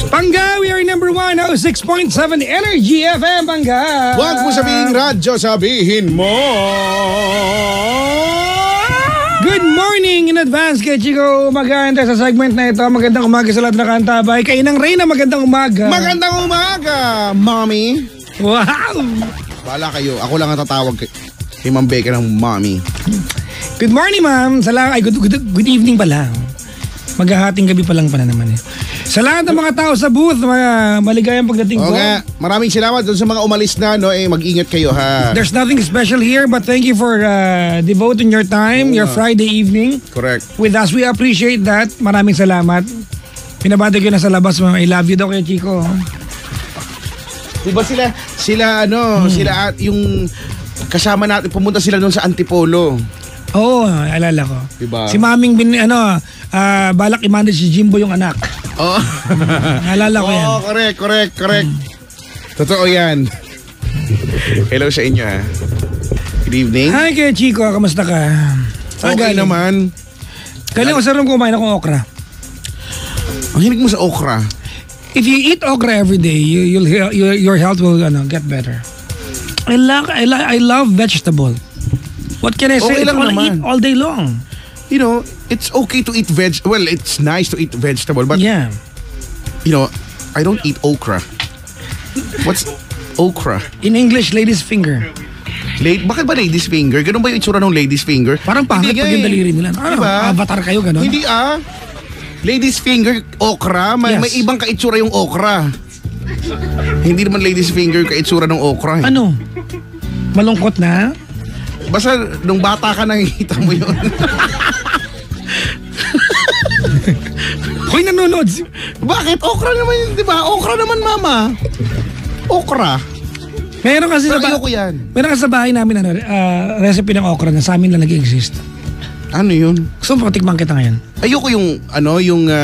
Pangga, we are number 106.7 Energy FM, Pangga. Huwag mo sabihin radyo, sabihin mo. Good morning in advance kay Chico Maganda sa segment na ito. Magandang umaga sa lahat na kantabay. Kay Inang Reyna, magandang umaga. Magandang umaga, mommy. Wow! Bala kayo, ako lang ang tatawag kay Ma'am Becca ng mommy. Good morning, ma'am. Good evening pala. Maghahating gabi pa lang pala naman eh. Sa lahat ng mga tao sa booth, maligayang pagdating po. Okay, maraming salamat dun sa mga umalis na, no? Mag-ingat kayo, ha? There's nothing special here, but thank you for devoting your time, your Friday evening. Correct. With us, we appreciate that. Maraming salamat. Pinabati ko na sa labas, I love you daw kay Chico. Diba sila yung kasama natin, pumunta sila doon sa Antipolo. Oo, alala ko. Diba? Si Maming balak i-manage si Jimbo yung anak. Oo. Alala ko yan. Oo, correct. Totoo yan. Hello sa inyo, ha. Good evening. Hi kay Chico, kamusta ka? Okay naman. Galing ko sa room kumain akong okra. Ang hilig mo sa okra. If you eat okra every day, your health will get better. I love vegetable. What can I say? Okay lang naman. Eat all day long. You know, it's okay to eat well, it's nice to eat vegetable, but yeah. You know, I don't eat okra. What's okra? In English, lady's finger. Bakit ba lady's finger? Ganun ba yung itsura ng lady's finger? Parang pangit pag yung daliri nila. Diba? Avatar kayo, ganun? Hindi Lady's finger, okra. May ibang kaitsura yung okra. Hindi naman lady's finger kaitsura ng okra. Ano? Malungkot na? Basta nung bata ka nakikita mo yun. Hoy, nanonood. Bakit? Okra naman yun, di ba? Okra naman, mama. Okra. Meron kasi sa bahay namin recipe ng okra na sa amin lang nag-exist. Ano yun? Gusto mo patikman kita ngayon? Ayoko yung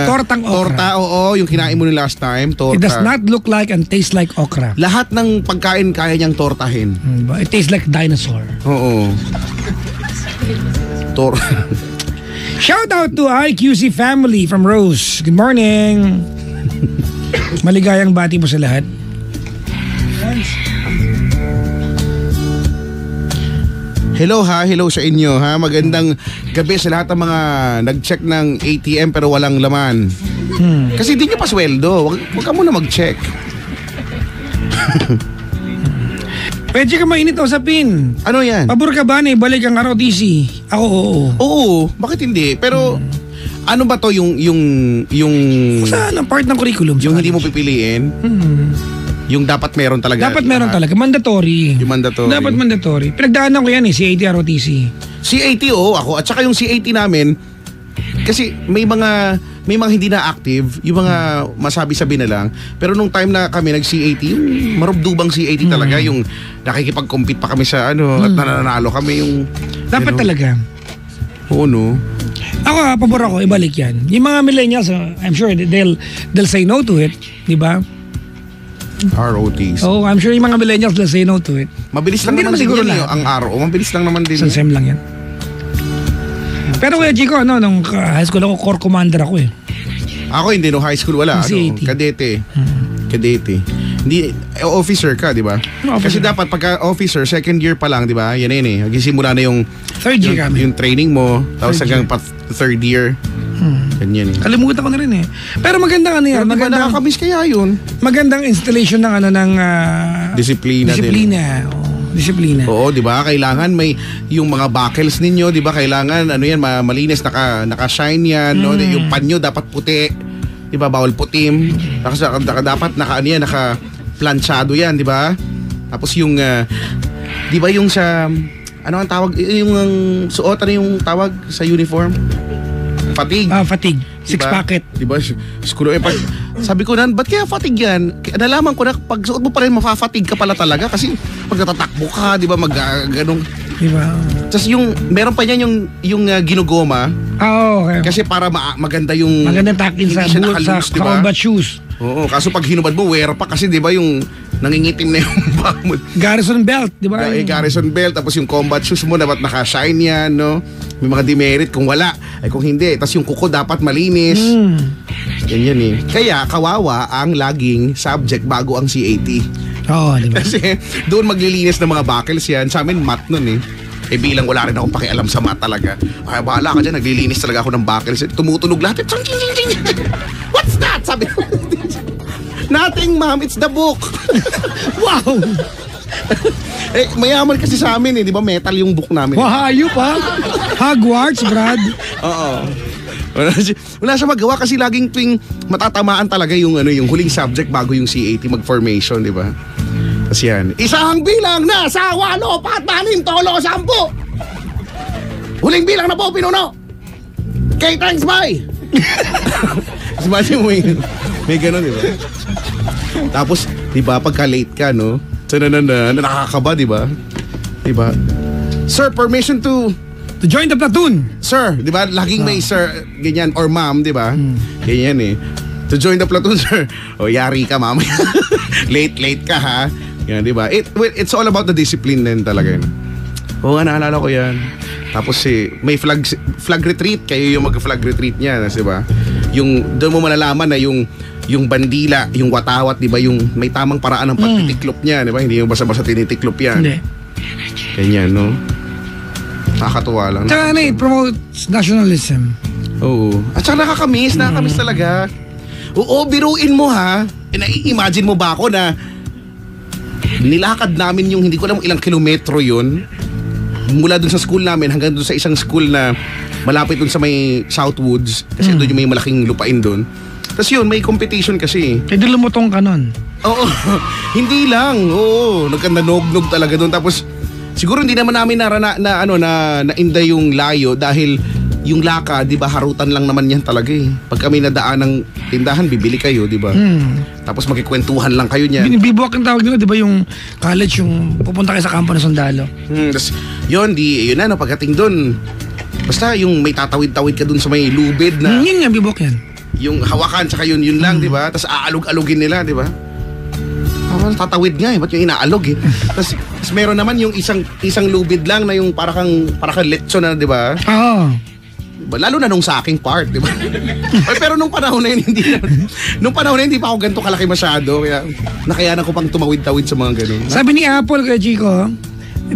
tortang okra. Torta, oo, yung kinain mo ni last time, torta. It does not look like and taste like okra. Lahat ng pagkain kaya niyang tortahin. It tastes like dinosaur. Oo. Shout out to IQC family from Rose. Good morning. Maligayang bati po sa lahat. Hello sa inyo, ha. Magandang gabi sa lahat ng mga nag-check ng ATM pero walang laman. Kasi hindi nyo pa sweldo. Huwag ka muna mag-check. Pwede ka mainit o sapin. Ano yan? Pabor ka ba na ibalik ang ROTC? Ako, oo. Oo, bakit hindi? Pero ano ba to yung saan ang part ng curriculum? Yung hindi mo pipiliin? Yung dapat meron talaga. Dapat meron talaga. Mandatory. Yung mandatory. Dapat mandatory. Pinagdaanan ko yan CAT, ROTC. CAT, ako. At saka yung CAT namin, kasi may mga hindi na active, yung mga masabi-sabi na lang. Pero nung time na kami nag-CAT, yung marubdubang CAT talaga, yung nakikipag-compete pa kami sa at nananalo kami yung... Dapat talaga. Oo, no? Ako, pabor ako, ibalik yan. Yung mga millennials, I'm sure they'll say no to it. Di ba? ROTs. Oh, I'm sure yung mga millennials will say no to it. Mabilis lang naman siguro ang RO. Mabilis lang naman din. Isang SEM lang yan. Pero kuya Chico, nung high school ako, core commander ako eh. Ako hindi, nung high school wala. Kadete. Kadete. Hindi, officer ka, di ba? Kasi dapat pagka officer, second year pa lang, di ba? Yan eh. Magsisimula na yung third year kami. Yung training mo, tapos hanggang third year. Ganyan. Kalimutan ko na rin eh. Pero magandang yan. Pero magandang nakakamiss kaya yun. Magandang installation ng disiplina. Disiplina. Oo, di ba? Kailangan may yung mga buckles ninyo, di ba? Kailangan malinis, naka-shine yan, no? Yung panyo dapat puti. Di ba? Bawal putim. Dapat naka-planchado yan, di ba? Tapos yung di ba yung sa ano ang tawag yung suot yung tawag sa uniform? Fatigue. Fatigue. Six packet. Diba? Sabi ko ba't kaya fatigue yan? Nalaman ko na pag suot mo pa rin mafa-fatigue ka pala talaga kasi pag natatakbo ka, di ba, ganong Diba? Tapos meron pa niyan yung ginugoma. Okay. Kasi para maganda yung... Magandang taktil sa combat shoes. Oo, kaso pag hinubad mo, wear pa kasi, di ba, yung nangingitim na yung bag mo. Garrison belt, di ba? Garrison belt, tapos yung combat shoes mo, dapat naka-shine yan, no? May mga demerit kung wala. Ay kung hindi, tapos yung kuko dapat malinis. Yan eh. Kaya, kawawa ang laging subject bago ang CAT. Oo, di ba? Kasi doon maglilinis ng mga buckles yan. Sa amin, mat nun eh. Eh bilang wala rin akong pakialam sa mat talaga. Ay, bahala ka dyan, naglilinis talaga ako ng buckles. Tumutunog lahat. What's that? Sabi ko. Nothing, ma'am. It's the book. Wow! Eh, mayaman kasi sa amin eh. Di ba metal yung book namin? Wahayo pa. Hogwarts, Brad. Oo. Wala siya magawa kasi laging tuwing matatamaan talaga yung huling subject bago yung CAT mag-formation, di ba? Tapos yan. Isang bilang na sa 8, 4, 6, 10. Huling bilang na po, pinuno. Okay, thanks, bye. Kasi imagine mo may ganun, di ba? Tapos, di ba, pagka late ka, no? Nakakaba, di ba? Di ba? Sir, permission to join the platoon. Sir, di ba? Laging may sir, ganyan, or ma'am, di ba? Ganyan eh. To join the platoon, sir. O, yari ka, ma'am. late ka, ha? Yan, di ba? It's all about the discipline din talaga. Oo nga, naalala ko yan. Tapos may flag retreat. Kayo yung mag-flag retreat niya, di ba? Yung, doon mo malalaman na yung bandila, yung watawat, di ba? Yung may tamang paraan ng pagtitiklop niya, di ba? Hindi yung basta-basta tinitiklop yan. Hindi. Ganyan, no? Nakakatuwa lang. Tsaka it promotes nationalism. Oo. At saka nakakamiss talaga. Oo, biruin mo ha. Imagine mo ba ako na nilakad namin yung hindi ko alam ilang kilometro yun mula dun sa school namin hanggang dun sa isang school na malapit dun sa may Southwoods kasi dun yung may malaking lupain dun. Tapos yun, may competition kasi. Hindi lumutong ka nun. Oo. Hindi lang. Oo. Nagkananog-nog talaga dun. Tapos siguro hindi naman namin nainda yung layo dahil yung laka, di ba, harutan lang naman yan talaga eh. Pag kami nadaan ng tindahan, bibili kayo, di ba? Tapos magkikwentuhan lang kayo niyan. Binibibuak ang tawag nila, di ba, yung college, yung pupunta kayo sa kampo ng sundalo. Tapos yun na, pagdating dun, basta yung may tatawid-tawid ka dun sa may lubid na... Yun nga, bibuak yan. Yung hawakan, tsaka yun lang, di ba? Tapos aalog-alogin nila, di ba? Tatawid nga eh, ba't yung inaalog eh? Tapos meron naman yung isang lubid lang na yung para kang letso na, di ba? Oo. Lalo na nung sa aking part, di ba? Pero nung panahon na yun, hindi pa ako ganito kalaki masyado. Kaya nakayanan ko pang tumawid-tawid sa mga ganun. Sabi ni Apple kay Chico,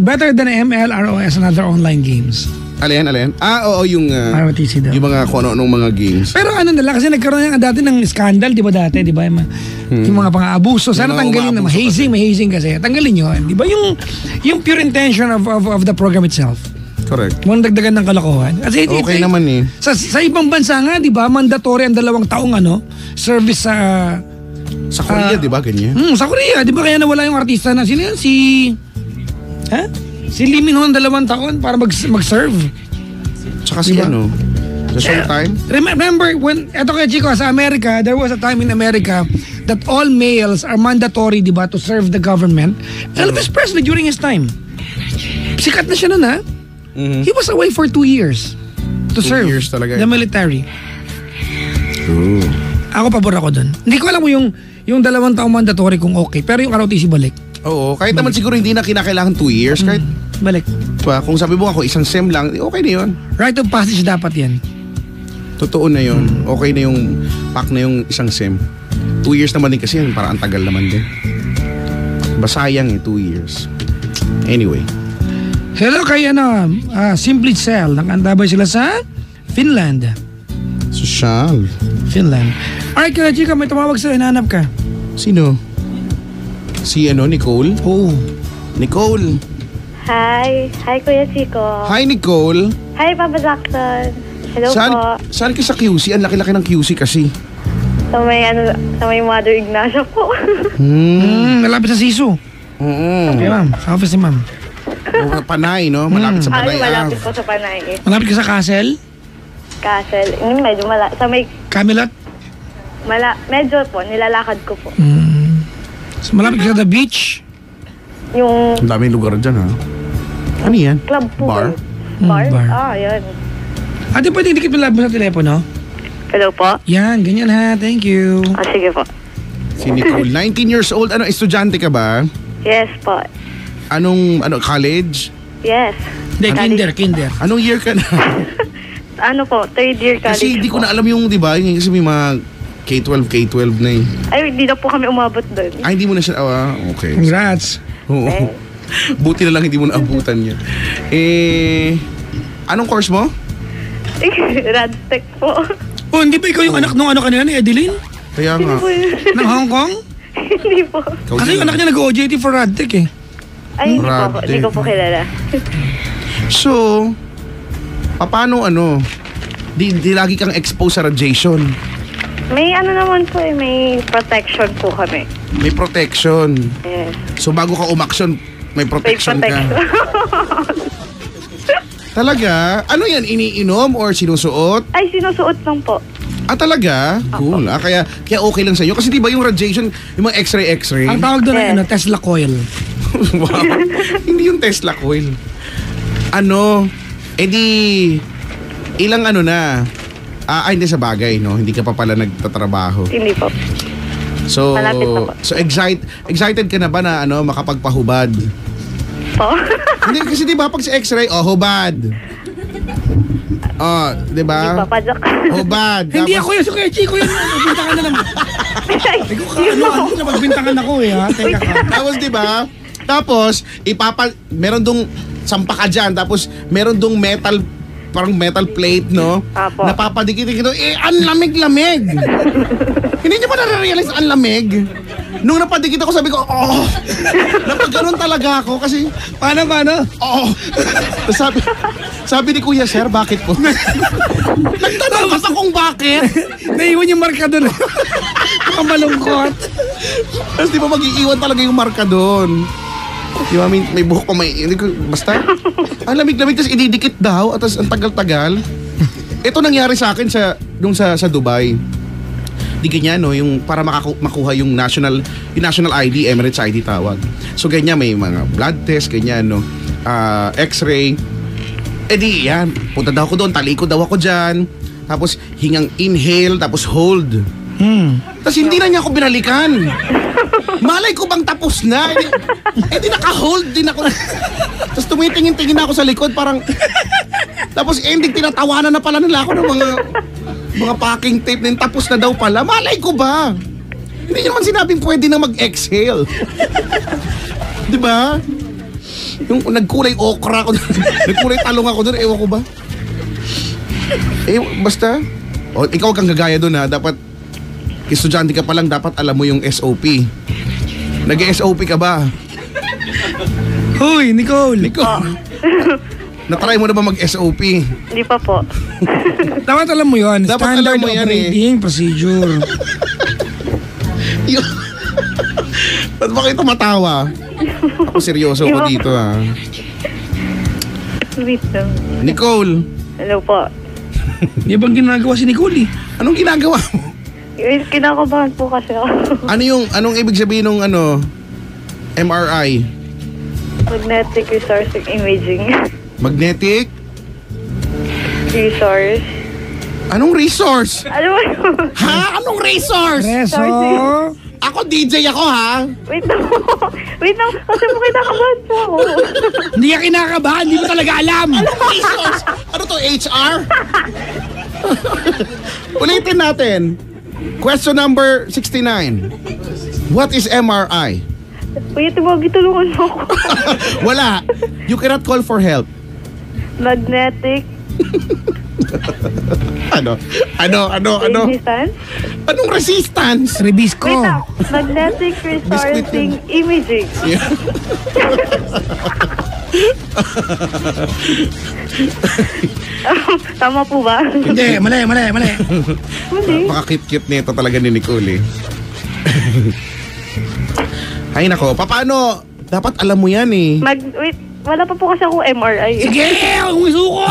better than ML, ROS, and other online games. Alin? Oo, yung ROTC daw. Yung mga nung mga games. Pero ano nila, kasi nagkaroon nga dati ng scandal, di ba dati, di ba? Yung mga pang-abuso. Sana tanggalin na, mahazing kasi. Tanggalin yun, di ba? Yung pure intention of the program itself. Correct. Mukhang dagdagan ng kalokohan. Kasi okay naman eh. Sa ibang bansa nga, di ba, mandatory ang 2 taong service sa Korea, di ba, ganyan? Sa Korea, di ba, kaya nawala yung artista na, sino yun? Si Lee Min Ho ng 2 taon para mag-serve. Tsaka si the Showtime. Remember, eto kaya Chico, sa America, there was a time in America that all males are mandatory, di ba, to serve the government. Elvis Presley during his time. Sikat na siya nun, ha? He was away for 2 years to serve 2 years talaga the military. Ooh. Ako pabor ako dun. Hindi ko alam mo yung 2 taong mandatory kung okay, pero yung ROTC balik. Oo, kahit naman siguro hindi na kinakailangan 2 years, kahit balik. Diba, kung sabi mo ako isang SEM lang, okay na yun. Right of passage dapat yan. Totoo na yun. Okay na yung pack na yung isang SEM. 2 years naman din kasi yun, parang ang tagal naman din. Basayang 2 years. Anyway. Hello kay Simply Cell. Nakandabay sila sa Finland. Social. Finland. Alright, kaya Chika, may tumawag sa'yo. Hinahanap ka. Sino? Si Nicole? Oo. Nicole. Hi. Hi, Kuya Chico. Hi, Nicole. Hi, Papa Jackson. Hello po. Saan ka sa QC? Ang laki-laki ng QC kasi. Sa may Mother Ignacia po. Malapit sa Sisu. Okay, ma'am. Sa office ni ma'am. Panay, no? Malapit sa Panay. Malapit po sa Panay. Malapit ka sa Castle? Castle. Medyo sa may... Camelot? Medyo po. Nilalakad ko po. So, malapit ka sa the beach? Yung... Ang daming lugar dyan, ha? Ano yan? Club po. Bar? Bar? Bar. Ah, yan. Ate, pwede dikit mo labo sa telepono? Hello po? Yan, ganyan ha. Thank you. Ah, sige po. Si Nicole, 19 years old. Ano, estudyante ka ba? Yes po. College? Yes. Hindi, kinder. Anong year ka na? Ano po, third year college Kasi hindi ko po. na alam yung, di ba? Yung kasi may mga K12 na eh. Ay, hindi na po kami umabot doon. Ay, hindi mo na siya, okay. Congrats. Oo. Eh. Buti na lang hindi mo naabutan yun. Anong course mo? Radtech po. Oh, hindi ba ikaw yung anak nung ano kanina ni Edeline? Kaya Hindi nga. po yun. Ng Hong Kong? Hindi po. Ikaw Kasi din. yung anak niya nag-OJT for Radtech eh. Ay, hindi po. Radtech. Hindi ko po kilala. So, paano di lagi kang exposed sa radiation? May ano naman po eh, may protection po kami. May protection. Yes. So, bago ka umaksyon, may May protection ka. protection. Talaga? Ano yan? Iniinom or sinusuot? Ay, sinusuot lang po. Ah, talaga? Cool. Kaya okay lang sa inyo. Kasi di ba yung radiation, yung mga x-ray. Ang tawag doon ay Yes. Tesla coil. Wow. Hindi yung Tesla coil. Ilang na? Hindi sa bagay, no? Hindi ka pa pala nagtatrabaho. Hindi po. So, Malapit na po. excited ka na ba na makapagpahubad? Po? Hindi, kasi di ba pag sa x-ray, hubad. Di ba? Hindi pa, padyak. Hubad. Hindi Tapos- ako yun, si Kuya Chico yun. Nagbintangan na naman. Ikaw ka, ano, nagbintangan ako eh ha. Teka ka. Tapos di ba? Tapos meron dong sampa ka dyan, tapos meron dong parang metal plate, no? Apo. Napapadikit-dikit, ang lamig-lamig. Hindi niyo pa na-realize ang lamig? Nung napadikit ako, sabi ko, napagganon talaga ako kasi, Paano? Tapos sabi ni Kuya, sir, bakit po? Nagtanong pa kung bakit. Naiwan yung marka doon. Mukhang malungkot. Tapos di ba mag-iiwan talaga yung marka doon? Di ba, may buhok pa hindi ko, basta. Ang lamig-lamig, tapos ididikit daw, at ang tagal-tagal. Ito nangyari sa akin nung sa Dubai. Di ganyan, no, yung para makuha yung national ID, Emirates ID tawag. So ganyan, may mga blood test, ganyan, no, x-ray. Di yan, punta daw ako doon, talikod daw ako dyan. Tapos hingang inhale, tapos hold. Tapos hindi na niya ako binalikan. Malay ko bang tapos na? Di naka-hold din ako. Tapos tumitingin-tingin ako sa likod, parang. Tapos ending, tinatawanan na pala nila ako ng mga packing tape na tapos na daw pala. Malay ko ba? Hindi niyo naman sinabing pwede na mag-exhale. Di ba? Yung nagkulay okra ako, nagkulay talong ako doon, ewan ko ba? Basta. Ikaw kang gagaya doon ha. Dapat, estudyante ka pa lang, dapat alam mo yung SOP. Nag-SOP ka ba? Hoy, Nicole. Natry mo na ba mag-SOP? Hindi pa po. Dapat alam mo yun. Dapat Standard alam mo yan eh. operating procedure. Ba't ba kayo tumatawa? Ako seryoso ko dito ha. Wait lang. Nicole, Hello po. Di bang ginagawa si Nicole eh? anong ginagawa mo? Kinakabahan po kasi ako. Anong ibig sabihin ng MRI? Magnetic resource imaging. Magnetic? Resource. Anong resource? Ano ba yun? Ha? Anong resource? Preso. Ako DJ ako ha? Wait lang po. Wait lang. Kasi po kinakabahan po ako. Hindi ka kinakabahan, hindi mo talaga alam. Resource? Ano to, HR? Ulitin natin. Question number 69. What is MRI? Kuya, tulungan mo ako. Wala. You cannot call for help. Magnetic Ano? resistance. Anong resistance? Rebisco. Wait lang. Magnetic resourcing imaging. Yeah. Tama po ba? Hindi, mali. Hindi. Pakakit-cute nito talaga ni Nicole eh. Ay nako, paano? Dapat alam mo yan eh. Wait, wala pa po kasi ako MRI. Sige, huwag mo isuko.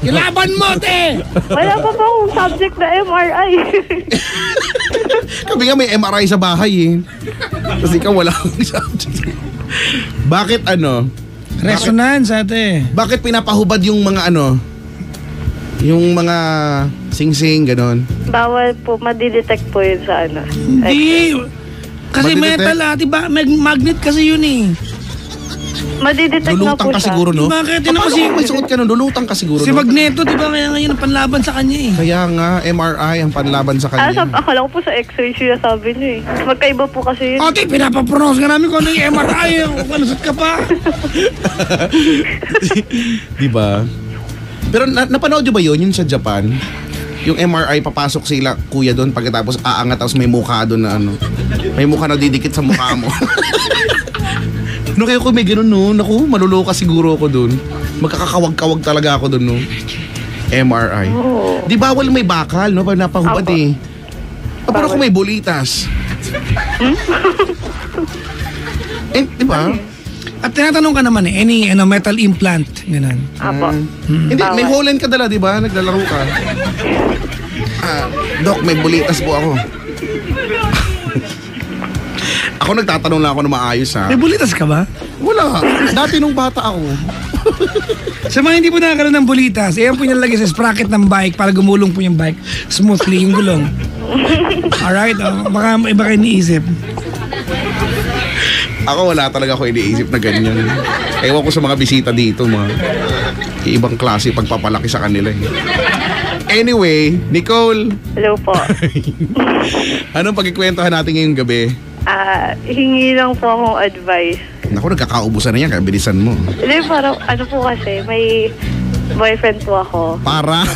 Ilaban mo, te. Wala pa po akong subject na MRI. Kami nga may MRI sa bahay eh. Tapos ikaw wala kang subject. Bakit ano? Resonance, ate. Bakit pinapahubad yung mga ano? Yung mga sing-sing, ganon. Bawal po, madidetect po yun sa ano. Hindi. Kasi Madidetect? metal, ate. Magnet kasi yun eh. Madidetect na po Lulutang ka siya. siguro, no? Bakit? Paano Kasi- kung may suot ka nun? Lulutang ka siguro, Si no? Magneto, di ba? Kaya ngayon ang panlaban sa kanya eh. Kaya nga, MRI ang panlaban sa kanya. Akala ko po sa x-ray siya sabi niyo eh. Magkaiba po kasi yun. Ate, pinapapronounce ka namin kung ano yung MRI. Kalusot ka pa. Di ba? Pero napanood nyo ba yun sa Japan? Yung MRI, papasok sila, kuya doon, pagkatapos aangat, tapos may mukha doon na ano. May mukha na didikit sa mukha mo. No, kaya kung may ganun, no? Naku, maluloka siguro ako doon. Magkakakawag-kawag talaga ako doon, no? MRI. Oo. Di bawal may bakal, no? Pag napahubad Apo. eh. Pero Bawal. kung may bulitas. Di ba? At tinatanong ka naman eh, any metal implant. Ganun. Apo. Hindi, may Bawal. holen ka dala, di ba? Naglalaro ka. Dok, may bulitas po ako. Ako nagtatanong lang ako na maayos, ha? May bulitas ka ba? Wala. Dati nung bata ako. Sa mga hindi po nakakaroon ng bulitas, ayan po nilalagay sa sprocket ng bike para gumulong po yung bike smoothly yung gulong. Alright, baka iba kayo iniisip. Ako wala talaga ako iniisip na ganyan. Ewan ko sa mga bisita dito, mga ibang klase pagpapalaki sa kanila. Eh. Anyway, Nicole, Hello po. anong pagkikwentuhan natin ngayong gabi? Hingi lang po akong advice. Naku, nagkakaubusan na yan, kaya bilisan mo. Hindi, parang ano po kasi, may boyfriend po ako. Parang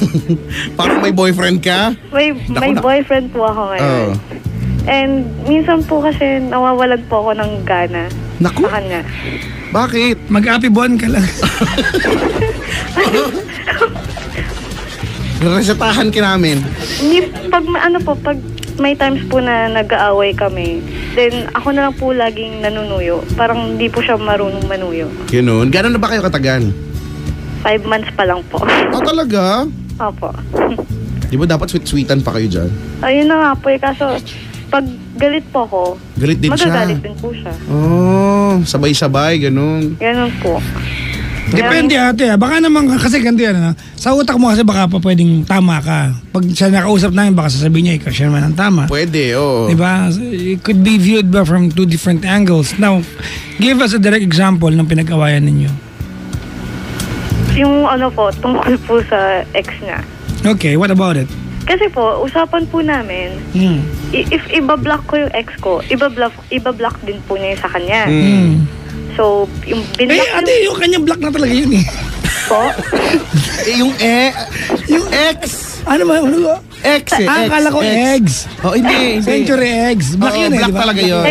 may boyfriend ka? May Naku. boyfriend po ako ngayon. Oo. And minsan po kasi nawawalan po ako ng gana Naku, sa kanya. bakit? Mag-happy bond ka lang. Resetahan ka namin. Hindi, pag may times po na nag-aaway kami, then ako na lang po laging nanunuyo. Parang hindi po siya marunong manuyo. Ganun. Gano'n na ba kayo katagal? 5 months pa lang po. Talaga? Opo. Di ba dapat sweet-sweetan pa kayo dyan? Ayun na nga po eh, kaso pag galit po ako, Galit din siya. magagalit din po siya. Oh, sabay-sabay, ganun. Ganun po. Depende ate, baka naman kasi ganito yan, ano? Sa utak mo kasi baka pa pwedeng tama ka. Pag siya nakausap namin, baka sasabihin niya, ikaw siya naman ang tama. Pwede, oo. Diba? It could be viewed ba from two different angles. Now, give us a direct example ng pinag-awayan ninyo. Yung ano po, tungkol po sa ex niya. Okay, what about it? Kasi po, usapan po namin, if iba-block ko yung ex ko, iba-block din po niya yung sa kanya. So, yung Eh, binlock ate, yung kanyang black na talaga yun eh. po, Yung ex. Ano ba? Ano ba? Ex eh. Akala ko eggs. Oh, hindi. Century eggs. Black Oo, yun eh, black di ba? talaga yun.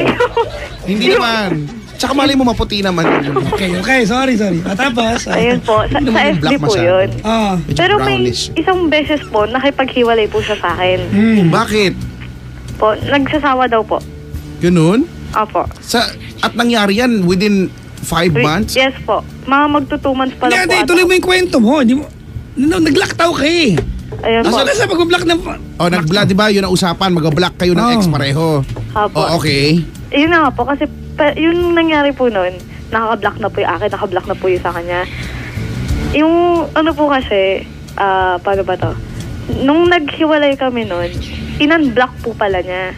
Hindi naman. Tsaka mali mo maputi naman. Okay, sorry. Tapos? ayun po, sa Hindi naman yung FB black po masyado. yun. Ah. Medyo Pero may brownish. isang beses po, nakipaghiwalay po siya sa akin. Bakit? Po, nagsasawa daw po. Ganun? Opo. At nangyari yan within 5 months? Yes po. Mga magto 2 months pa Hindi, lang po. ate, ituloy mo yung kwento mo. Hindi mo, nag-lockdown ka eh. Ayun po. Asa na sa pag-block ng... O, nag-block, di ba? Yun ang usapan. Mag-block kayo ng Oo. ex pareho. Opo. O, okay. Yun na nga po, kasi yung nangyari po noon, nakaka-block na po yung akin, naka-block na po yung sa kanya. Yung ano po kasi, paano ba to? Nung naghiwalay kami noon, in-unblock po pala niya.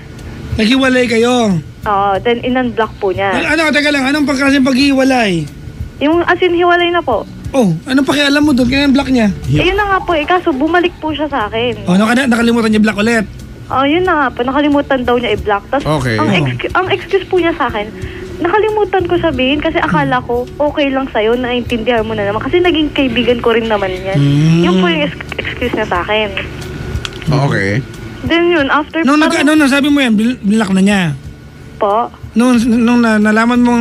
Naghiwalay kayo. Oo, then in-unblock po niya. Teka lang, anong pagkasing paghiwalay? Yung as in, hiwalay na po. Oh, anong pakialam mo doon? Kaya yung block niya. Yun na nga po eh, kaso bumalik po siya sa akin. Oh, nakalimutan niya block ulit. Oh, yun na nga po, nakalimutan daw niya i-block. Tapos, Okay. ang excuse po niya sa akin, nakalimutan ko sabihin kasi akala ko okay lang sa'yo, naintindihan mo na naman. Kasi naging kaibigan ko rin naman yan. Yun po yung excuse niya sa akin. Okay. Then yun, after Nung sabi mo yan, block na niya. po, Nung nalaman mo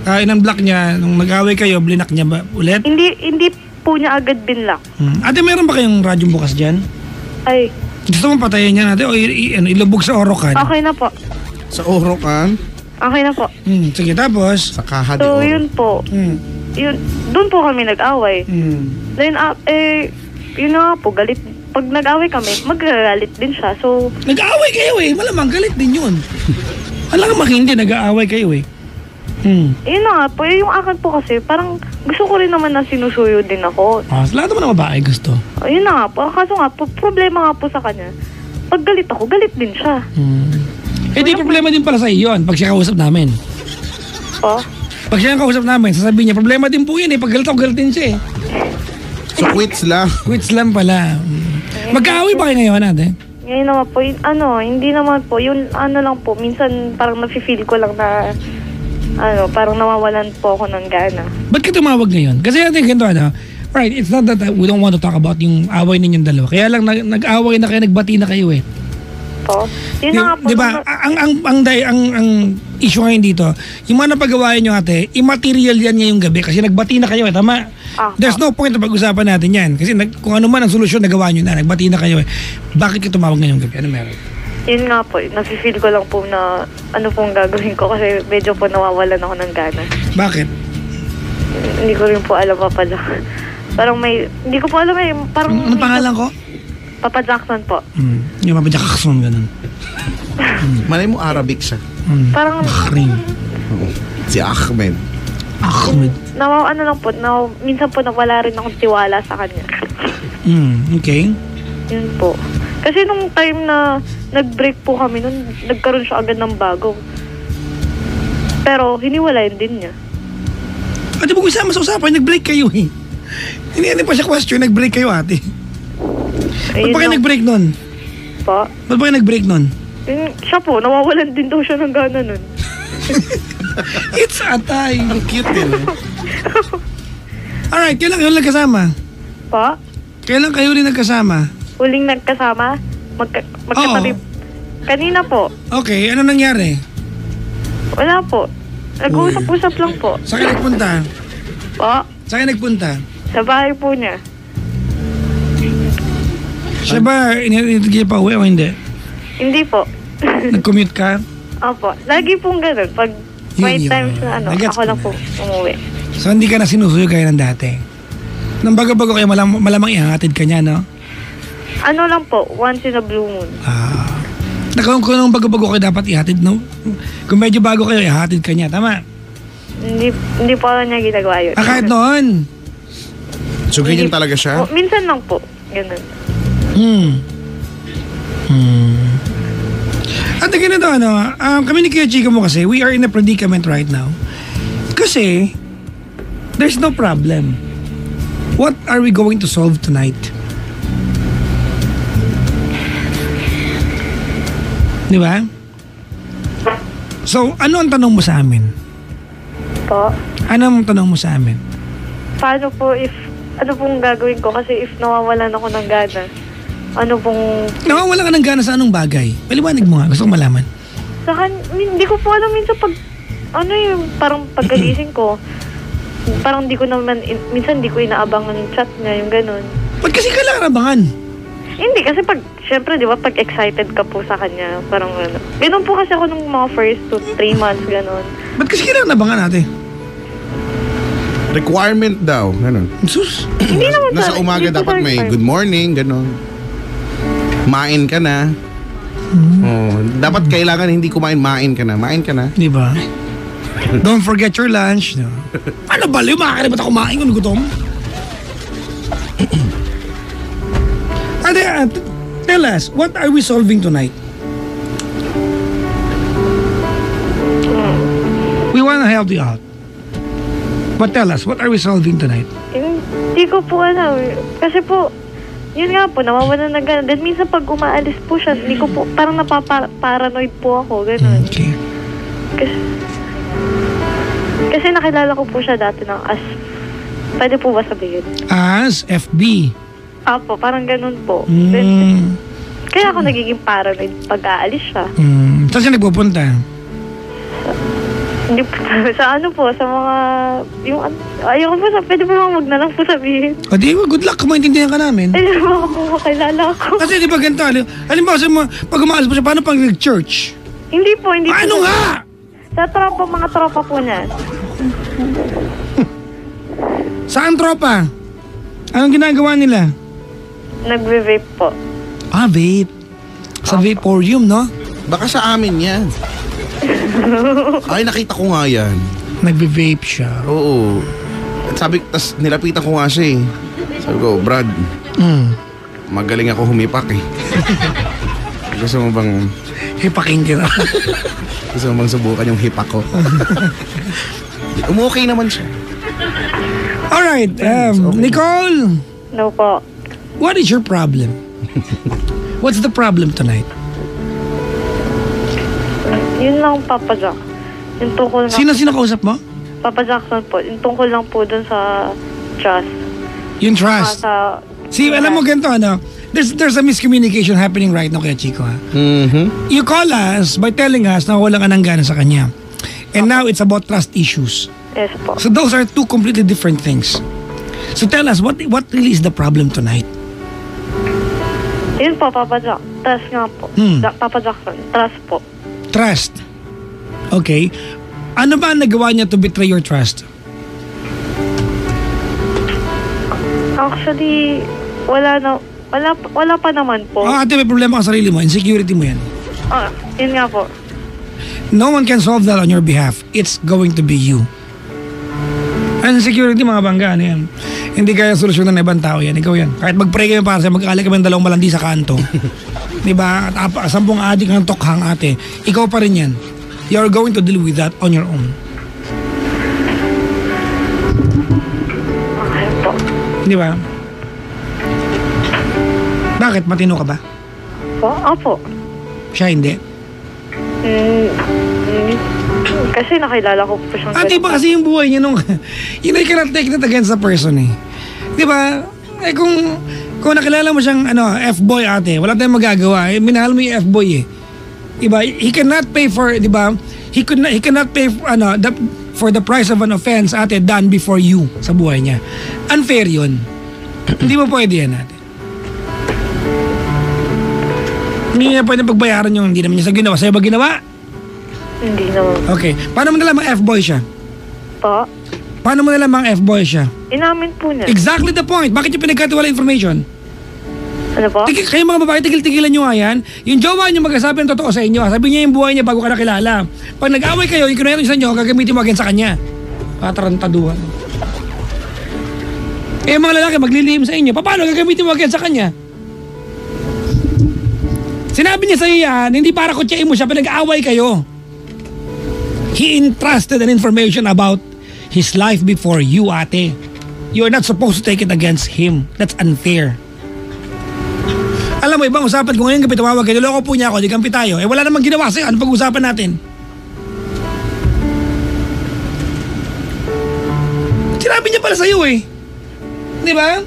in-unblock niya, nung nag-away kayo, blinak niya ba ulit? hindi po niya agad binlock. Ate, meron ba kayong radyong bukas dyan? Ay, Gusto mo patayin niya natin o ilubog sa orokan? okay na po. Sa Orocan, Okay na po. Sige, tapos? sa Kaha de So, Oro. yun po. Yun, doon po kami nag-away. Then, yun na nga po, galit. Pag nag-away kami, magagalit din siya. So, Nag-aaway kayo eh. Malamang galit din yun. Alam ka hindi, nag-aaway kayo eh. Yun na nga po, yung akin po kasi, parang gusto ko rin naman na sinusuyo din ako. Lahat naman ng babae gusto. Yun na nga po, kaso nga po, problema nga po sa kanya, pag galit ako, galit din siya. Di problema din pala sa iyo yun, pag siya kausap namin. Po? Pag siya ang kausap namin, sasabihin niya, problema din po yun pag galit ako, galit din siya So quits lang. Quits lang pala. Magkaaway ba kayo ngayon ate? Ngayon naman po, hindi naman po, yun lang po, minsan parang nafe-feel ko lang na, parang nawawalan po ako ng gana. Ba't ka tumawag ngayon? Kasi I think right, it's not that we don't want to talk about yung away ninyong dalawa. Kaya lang nag-away na kayo, nagbati na kayo Po? Yun na nga po. Diba, ang issue ngayon dito, yung mga napagawain nyo ate, immaterial yan ngayong gabi kasi nagbati na kayo tama? There's no point na pag-usapan natin yan. Kasi kung ano man ang solusyon, nagawa nyo na, nagbati na kayo Bakit ka tumawag ngayong gabi? Ano meron? Yun nga po, nafe-feel ko lang po na ano pong gagawin ko kasi medyo po nawawalan ako ng gana. Bakit? Hindi ko rin po alam pa pala. Parang hindi ko po alam parang... Anong pangalan ko? Papa Jackson po. Yung Papa Jackson, ganun. Malay mo Arabic siya. Parang... Bahrain. Si Ahmed. Ahmed. Minsan po nawala rin akong tiwala sa kanya. Okay. Yun po. Kasi nung time na nag-break po kami, nagkaroon siya agad ng bago. Pero hiniwalayan din niya. Ate, pag-usama sa usapan, nag-break kayo Hindi pa siya question, nag-break kayo ate. Ba't ba kayo nag-break nun? Pa? Ba't ba kayo nag-break nun? Siya po, nawawalan din daw siya ng gana nun. It's atay. Ang cute din Alright, kailan kayo nagkasama? Pa? Kailan kayo rin nagkasama? Huling nagkasama? Magkatabi. Kanina po. Okay, ano nangyari? Wala po. Nag-uusap-usap lang po. Saan kayo nagpunta? Pa? Saan kayo nagpunta? Sa bahay po niya. Siya ba, inilagay pa uwi o hindi? Hindi po. Nag-commute ka? Opo. Lagi pong ganun. Pag may Yun. times na Nagets ako lang ko po umuwi. So hindi ka na sinusuyo gaya ng dati? Nang bago-bago kayo malamang ihangatid ka niya, no? Ano lang po, once in a blue moon. Kung nung bago-bago kayo dapat ihatid, no? Kung medyo bago kayo, ihatid ka niya, tama? Hindi po niya ginagawa yun. Kahit noon? So ganyan talaga siya? Minsan lang po. Ganun. At ganito, kami ni Kuya Chico mo kasi, we are in a predicament right now. Kasi, there's no problem. What are we going to solve tonight? Di ba? So, ano ang tanong mo sa amin? Po? Ano ang tanong mo sa amin? Paano po ano pong gagawin ko? Kasi if nawawalan ako ng gana, ano pong... Nawawala ka ng gana sa anong bagay? Paliwanag mo nga, gusto kong malaman. Hindi ko po alam minsan parang pagkagising ko, parang di ko naman, minsan di ko inaabangan yung chat niya, yung ganun. Ba't kasi kailangan abangan? Hindi, kasi syempre, di ba, pag excited ka po sa kanya, parang ganun po kasi ako nung mga first 2-3 months, ganun. Ba't kasi kailangan abangan natin? Requirement daw, ganun. Sus. Hindi naman Nasa umaga hindi po dapat sa may requirement. good morning, ganun. Main ka na. Dapat kailangan hindi kumain, main ka na. Main ka na. Di ba? Don't forget your lunch. No? Ano ba, Leo? Makakalimutan ako kumain kung gutom. Tell us, what are we solving tonight? We want to help you out. But tell us, what are we solving tonight? Hindi ko po alam. Kasi po, yun nga po, nawawalan na gana. Then minsan pag umaalis po siya, hindi ko po, parang napaparanoid po ako, ganun. Okay. Kasi nakilala ko po siya dati ng as, pwede po ba sabihin? As FB. Apo, parang ganun po. Mm. Kaya ako nagiging paranoid pag aalis siya. Saan siya nagpupunta? Hindi po, sa ano po, sa mga, ayoko po, pwede po wag na lang po sabihin. O di, good luck kung maintindihan ka namin. Ay, mga po makilala ko. Kasi di ba ganito, halimbawa sa pag umaalis mo siya, paano pag nag-church? Hindi po. Ano nga? Sa tropa, mga tropa po niya. Saan tropa? Anong ginagawa nila? Nagve-vape po. Vape. Sa vaporium, no? Baka sa amin yan. Ay, nakita ko nga yan. Nagbe-vape siya. Oo. At sabi, tas nilapitan ko nga siya eh. Sabi ko, Brad, magaling ako humipak eh. Gusto mo bang... Hipaking kita. Gusto mo bang subukan yung hipak ko? Okay naman siya. Alright, Nicole, No po. what is your problem? What's the problem tonight? Yun lang, Papa Jack. Yung tungkol na... Sino kausap mo? Papa Jackson po. Yung tungkol lang po dun sa trust. Yung trust. Sa... See, alam mo ganito, ano? There's a miscommunication happening right now kaya Chico, ha? You call us by telling us na walang anang gana sa kanya. And now it's about trust issues. Yes po. So those are two completely different things. So tell us, what really is the problem tonight? Yun po, Papa Jack. Trust nga po. Papa Jackson. Trust po. Trust. Okay. Ano ba ang nagawa niya to betray your trust? Actually, wala pa naman po. Ate, may problema ka sa sarili mo. Insecurity mo yan. Yun nga po. No one can solve that on your behalf. It's going to be you. Ang insecurity, mga bangga, ano yan? Hindi kaya solusyonan ng ibang tao yan. Ikaw yan. Kahit mag-pray kayo para sa mag-alay kami ng 2 malandi sa kanto. Diba? At 10 adik ng tokhang ate. Ikaw pa rin yan. You're going to deal with that on your own. Okay po. Di ba? Bakit? Matino ka ba? Opo. Siya hindi. Kasi nakilala ko po siyang... Ate, ba kasi yung buhay niya nung... You know, you cannot take that against a person eh. Di ba? Eh kung nakilala mo siyang F-boy ate, wala tayong magagawa. Eh, minahal mo yung F-boy eh. Diba? He cannot pay for, diba? He cannot pay for the price of an offense ate done before you sa buhay niya. Unfair yun. Hindi mo pwede yan ate. Hindi niya pwede pagbayaran yung hindi naman niya sa ginawa. Sa'yo ba ginawa? Hindi naman. Okay. Paano mo nalamang F-boy siya? Po? Paano mo nalamang F-boy siya? Inamin po niya. Exactly the point. Bakit yung pinagkatiwala information? Ano po? Kayo mga babae, tigil-tigilan nyo nga yan. Yung jowa nyo magsasabi ng totoo sa inyo. Sabi niya yung buhay niya bago ka nakilala. Pag nag-away kayo, yung kinuwento niya sa inyo, gagamitin mo agad sa kanya. Patarantaduhan. Eh mga lalaki, maglilihim sa inyo. Paano gagamitin mo agad sa kanya? Sinabi niya sa iyo yan, hindi para kutsain mo siya, pag nag-away kayo. He entrusted an information about his life before you, ate. You're not supposed to take it against him. That's unfair. Alam mo, ibang usapan, kung ngayon gabi tumawag kayo, loko po niya ako, di kampi tayo. Eh wala namang ginawa sa'yo, ano pag-usapan natin? Sinabi niya pala sa'yo eh. Di ba?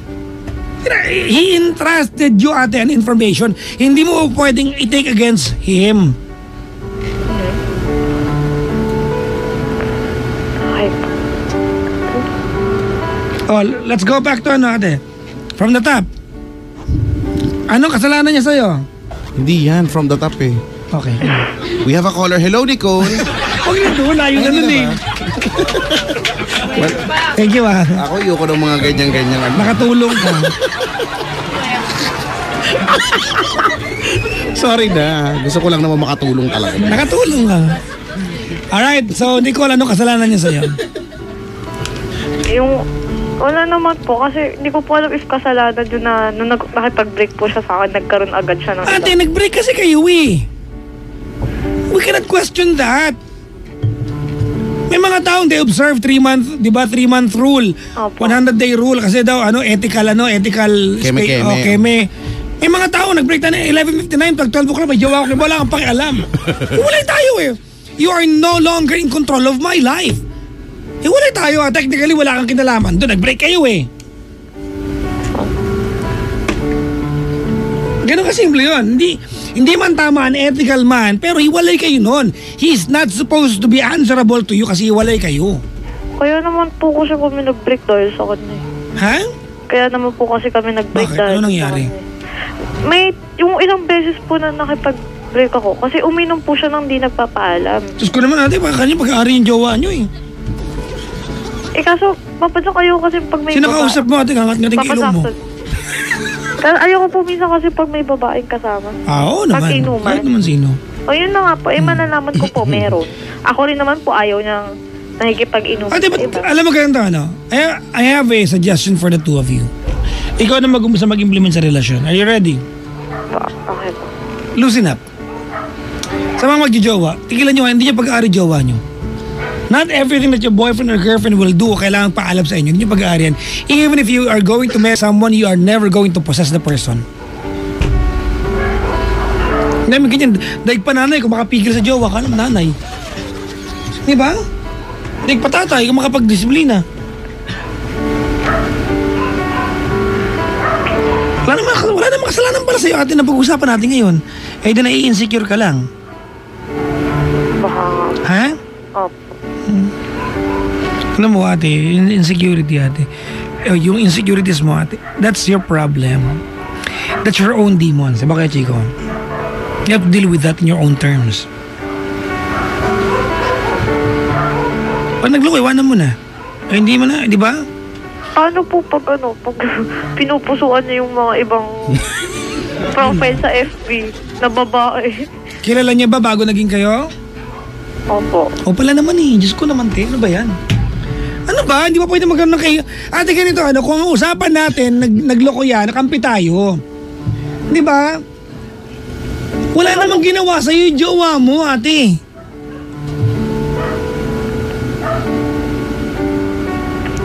He entrusted you ate an information. Hindi mo pwedeng i-take against him. Okay. Oh, let's go back to ate. From the top. Anong kasalanan niya sa'yo? Hindi yan, from the top eh. Okay. We have a caller. Hello, Nicole. Huwag na doon, ayaw na nun eh. Thank you ah. Ako, ayoko ng mga ganyan-ganyan. Nakatulong ka. Sorry na. Gusto ko lang naman makatulong talaga. Nakatulong ka. Alright, so Nicole, anong kasalanan niya sa'yo? Wala naman po kasi hindi ko po alam if kasalanan yun na nung nakipag-break po siya sa akin, nagkaroon agad siya ng... Ate, nag-break kasi kayo eh. We cannot question that. May mga taong they observe 3-month, di ba, 3-month rule. Opo. 100-day rule kasi daw ethical Keme. May mga tao nag-break na 11:59 pag 12 o'clock may jowa ko, wala kang pakialam. Hiwalay tayo eh. You are no longer in control of my life. Hiwalay tayo ah. Technically wala kang kinalaman. Doon nag-break kayo eh. Ganun kasimple yun. Hindi man tama an ethical man, pero hiwalay kayo nun. He's not supposed to be answerable to you kasi hiwalay kayo. Kaya naman po kasi kami nag-break dahil sa kanya. Ha? Kaya naman po kasi kami nag-break Bakit? dahil Ano nangyari? sa kanya. May, yung ilang beses po na nakipag-break ako, kasi uminom po siya nang di nagpapaalam. Diyos ko naman ate, baka kanya pag-aari yung jowa nyo eh. Eh kaso, papadyo kayo kasi pag may Sino kausap mo ate, kangat-ngating ilong mo? Kasi ayoko po minsan kasi pag may babaeng kasama. Oo naman. Pag-inuman. Kahit naman sino. O yun na nga po, malalaman ko po meron. Ako rin naman po ayaw niyang nakikipag-inom Ate, sa iba. alam mo ganito, ano? I have a suggestion for the two of you. Ikaw na mag-umpisa mag-implement sa relasyon. Are you ready? Okay po. Loosen up. Sa mga magjojowa, tigilan nyo, hindi nyo pag-aari jowa nyo. Not everything that your boyfriend or girlfriend will do kailangan paalam sa inyo. Hindi nyo pag-aari yan. Even if you are going to marry someone, you are never going to possess the person. Hindi mo ganyan. Daig pa nanay, kung makapigil sa jowa ka, alam nanay. Di ba? Daig pa tatay, kung makapag-disiplina. Wala namang kasalanan pala sa'yo ate na pag-usapan natin ngayon. Eh, di nai-insecure ka lang. Baka nga. Ha? Opo. Alam mo ate, insecurity ate. Yung insecurities mo ate, that's your problem. That's your own demons. Diba kaya Chico? You have to deal with that in your own terms. Pag nagloko, iwanan mo na. Eh, hindi mo na, di ba? Paano po pag pinupusuan niya yung mga ibang profile sa FB na babae? Kilala niya ba bago naging kayo? Opo. O pala naman eh, Diyos ko naman te, ano ba yan? Ano ba? Hindi ba pwede magkaroon ng kayo? Ate ganito, ano, kung ang usapan natin, nagloko yan, nakampi tayo. Di ba? Wala namang ginawa sa'yo yung jowa mo, ate.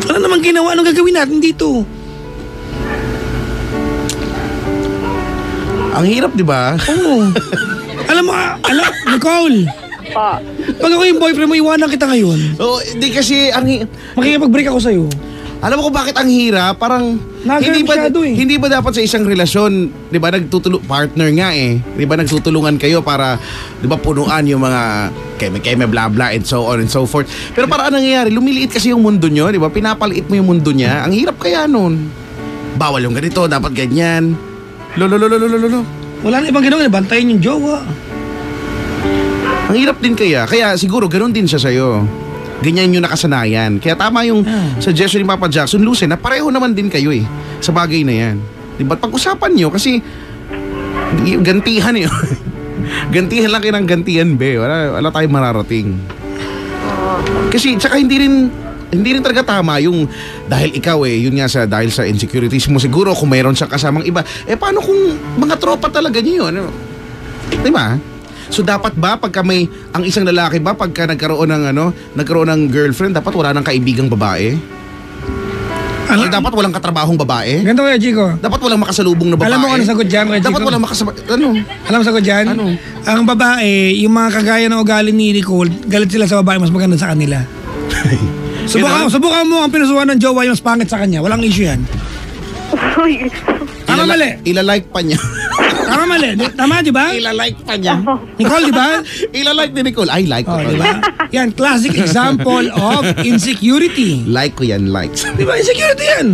Wala namang ginawa, anong gagawin natin dito? Ang hirap, di ba? Oo. Alam mo, Nicole, Pa. pag ako yung boyfriend mo, iwanan kita ngayon. Oo, hindi kasi Makikipag-break ako sa'yo. alam mo kung bakit ang hirap? Parang hindi ba masyado eh. hindi ba dapat sa isang relasyon, 'di ba, partner nga eh. 'Di ba nagtutulungan kayo para 'di ba punuan yung mga keme blah blah and so on and so forth. Pero para anong nangyayari? Lumiliit kasi yung mundo nyo, 'di ba? Pinapaliit mo yung mundo niya. Ang hirap kaya noon. Bawal yung ganito, dapat ganyan. Lolo. Wala na ibang ginawa, bantayin yung jowa. Ang hirap din kaya. Kaya siguro ganoon din siya sa'yo. Ganyan yung nakasanayan. Kaya tama yung suggestion ni Papa Jackson, Lucen, na pareho naman din kayo eh. Sa bagay na yan. Diba? Pag-usapan nyo kasi gantihan eh. Gantihan lang kayo ng gantihan, be. Wala tayong mararating. Kasi tsaka hindi rin talaga tama yung dahil ikaw eh, yun nga dahil sa insecurities mo siguro kung mayroon siya kasamang iba. Eh paano kung mga tropa talaga niyo yun? Diba? So dapat ba pagka ang isang lalaki ba pagka nagkaroon ng girlfriend dapat wala nang kaibigang babae? Ano? Dapat walang katrabahong babae? Ganito kaya, Chico. Dapat walang makasalubong na babae? Alam mo ano sagot dyan, kaya, Chico? Dapat walang Alam mo sagot dyan? Ano? Ang babae, yung mga kagaya ng ugali ni Nicole, galit sila sa babae, mas maganda sa kanila. Subukan mo ang pinusuhan ng jowa yung mas pangit sa kanya. Walang issue yan. Tama mali. Ilalike pa niya. Tama mali. Tama, di ba? Ilalike pa niya. Nicole, di ba? Ilalike ni Nicole. I like ko. Oh, di ba? Yan, classic example of insecurity. Like ko yan, likes. Di ba? Insecurity yan.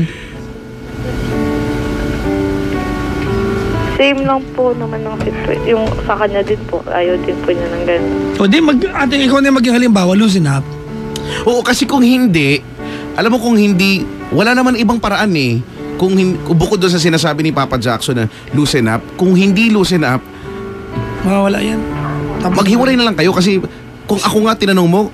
Same lang po naman ng situation. Yung sa kanya din po, ayaw din po niya ng ganun. O di, ate, ikaw na maging halimbawa, loosen up. Oo, kasi kung hindi, alam mo kung hindi, wala naman ibang paraan eh. Kung bukod doon sa sinasabi ni Papa Jackson na loosen up, kung hindi loosen up, Mawawala yan. maghiwalay na lang kayo kasi kung ako nga tinanong mo,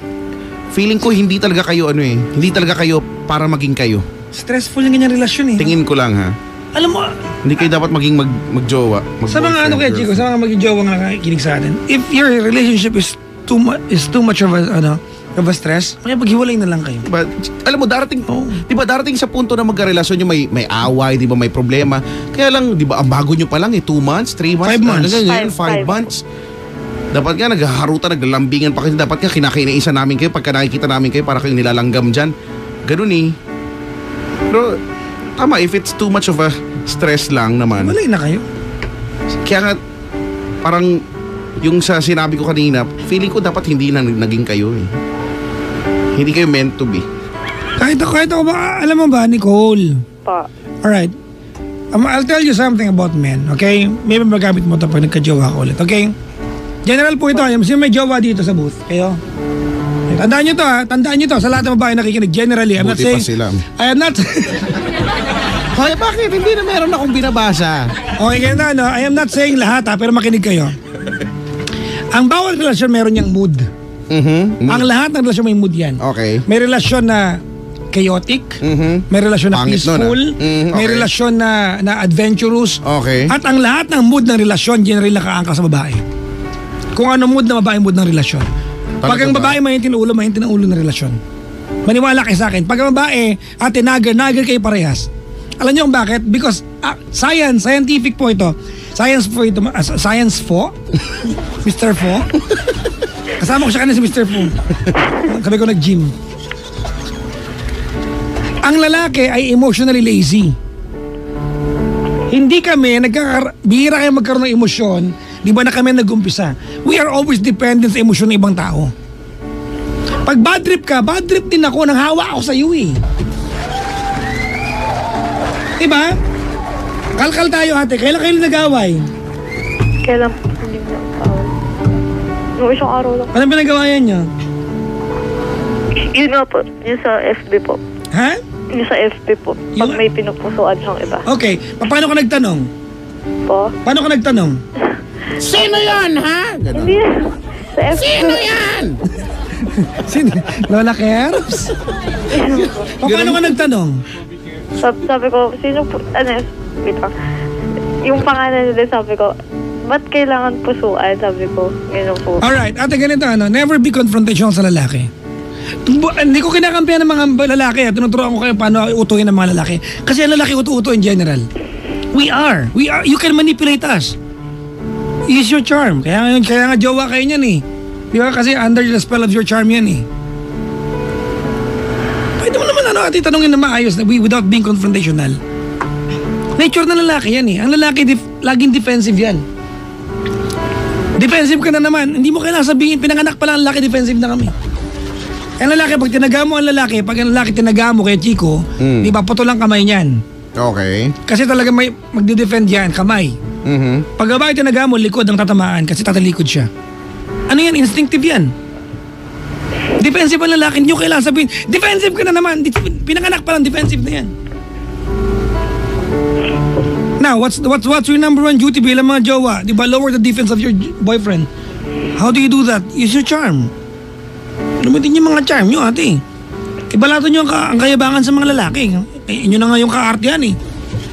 feeling ko hindi talaga kayo hindi talaga kayo para maging kayo. Stressful yung ganyang relasyon eh. Tingin ko lang ha. Alam mo, Hindi kayo dapat maging magjowa. sa mga ano kaya, Chico, sa mga magjowa nga nakikinig sa atin, if your relationship is too much of a stress, may paghiwalay na lang kayo. Diba, alam mo darating, diba darating sa punto na magkarelasyon nyo may away, diba may problema. Kaya lang, diba ang bago nyo pa lang 2 months, 3 months, 5 months. 5 months. Dapat nga naghaharutan, naglalambingan pa kayo. Dapat nga kinakainaisan namin kayo pagka nakikita namin kayo para kayong nilalanggam dyan. Ganun eh. Pero tama, if it's too much of a stress lang naman. Walay na kayo. Kaya nga parang yung sa sinabi ko kanina, feeling ko dapat hindi na naging kayo eh. Hindi kayo meant to be. Kahit ako ba, alam mo ba, Nicole? Pa. Alright. I'll tell you something about men, okay? Maybe magamit mo ito pag nagka-jowa ka ulit, okay? General po ito. Sino may jowa dito sa booth? Kayo? Tandaan nyo to ha. Tandaan nyo to. Sa lahat ng babae nakikinig. Generally, I'm not Buti saying... pa sila. I am not... Hoy, bakit? Hindi na meron akong binabasa. Okay, ganyan I am not saying lahat ha, pero makinig kayo. Ang bawat relasyon meron niyang mood. Ang lahat ng relasyon may mood yan. Okay. May relasyon na chaotic, may relasyon na Pangit nun, peaceful, may okay. relasyon na adventurous, Okay. at ang lahat ng mood ng relasyon generally nakaangka sa babae. Kung ano mood na babae, mood ng relasyon. Pag ang ba? babae mahintin ulo ng ulo ng relasyon. Maniwala kayo sa akin. Pag ang babae, ate, nager kayo parehas. Alam niyo kung bakit? Because scientific po ito. Science po? Mr. Fo? Kasama ko siya kanina si Mr. Fo. Sabi ko nag-gym. Ang lalaki ay emotionally lazy. Hindi kami, bihira kayo magkaroon ng emosyon, di ba na kami nag-umpisa? We are always dependent sa emosyon ng ibang tao. Pag bad trip ka, bad trip din ako, nang hawa ako sa iyo eh. Diba? Kalkal tayo ate, kailan kayo nag-away? Kailan po hindi mo nakawal? Nung isang araw lang. Anong pinagawayan niyo? Yun nga po, yun sa FB po. Ha? Yun sa FB po. Pag Yung- may pinupusuan siyang iba. Okay, paano ka nagtanong? Po? Paano ka nagtanong? Sino yan, ha? Ganun. Hindi. Sa FB. Sino yan? Sino? Lola Kerbs? Paano ka nagtanong? Sabi ko, sino po, wait lang. Yung pangalan nila, sabi ko, ba't kailangan pusuan? Sabi ko, gano'n po. Alright, ate ganito never be confrontational sa lalaki. Hindi ko kinakampihan ng mga lalaki at tinuturuan ko kayo paano utuhin ng mga lalaki. Kasi ang lalaki uto in general. We are. You can manipulate us. Use your charm. Kaya nga jowa kayo niyan eh. Di ba? Kasi under the spell of your charm yan eh. Pwede mo naman ate, tanongin na maayos na without being confrontational. Nature na lalaki yan eh. Ang lalaki, laging defensive yan. Defensive ka na naman. Hindi mo kailangan sabihin, pinanganak pa lang ang lalaki, defensive na kami. Ang lalaki, pag tinaga mo ang lalaki, pag ang lalaki tinaga mo kay Chico, di ba, puto lang kamay niyan. Okay. Kasi talaga may magde-defend yan, kamay. Pag babae tinaga mo, likod ang tatamaan kasi tatalikod siya. Ano yan? Instinctive yan. Defensive ang lalaki, hindi nyo kailangan sabihin, defensive ka na naman. Pinanganak pa lang, defensive na yan. Now, what's your number one duty bilang mga jowa? Di ba, lower the defense of your boyfriend. How do you do that? Use your charm. Lumitin yung mga charm nyo, ate. Ibalato nyo ang kayabangan sa mga lalaki. Inyo na nga yung kaartihan eh.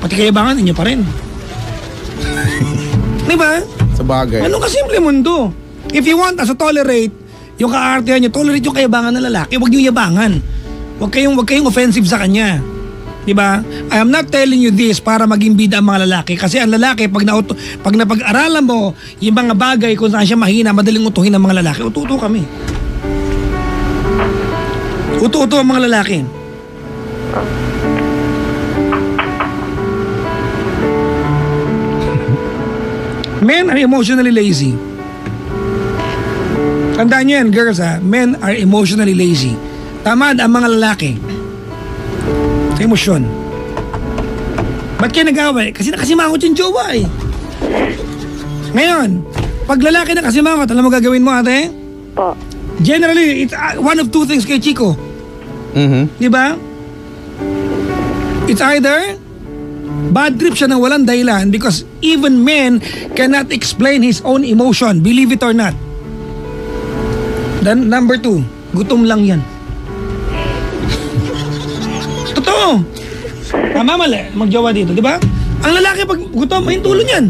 Pati kayabangan, inyo pa rin. Di ba? Sa bagay. Anong kasimple mundo? If you want us to tolerate yung kaartihan nyo, tolerate yung kayabangan ng lalaki. Huwag nyo yabangan. Huwag kayong offensive sa kanya. Diba? I am not telling you this para maging bida ang mga lalaki. Kasi ang lalaki, pag napag-aralan mo yung mga bagay kung saan siya mahina, madaling utuhin ng mga lalaki. Uto-uto kami. Uto-uto ang mga lalaki. Men are emotionally lazy. Tandaan nyo yan, girls ha. Men are emotionally lazy. Tamad ang mga lalaki sa emosyon. Ba't kayo nag-away? Kasi nakasimangot yung jowa eh. Ngayon, pag lalaki nakasimangot, alam mo gagawin mo ate? Po. Generally, it's one of two things kay Chico. Di ba? It's either bad trip siya ng walang dahilan because even men cannot explain his own emotion, believe it or not. Then number two, gutom lang yan. Totoo. Tama mali, magjowa dito, di ba? Ang lalaki pag gutom, ayun tulo niyan.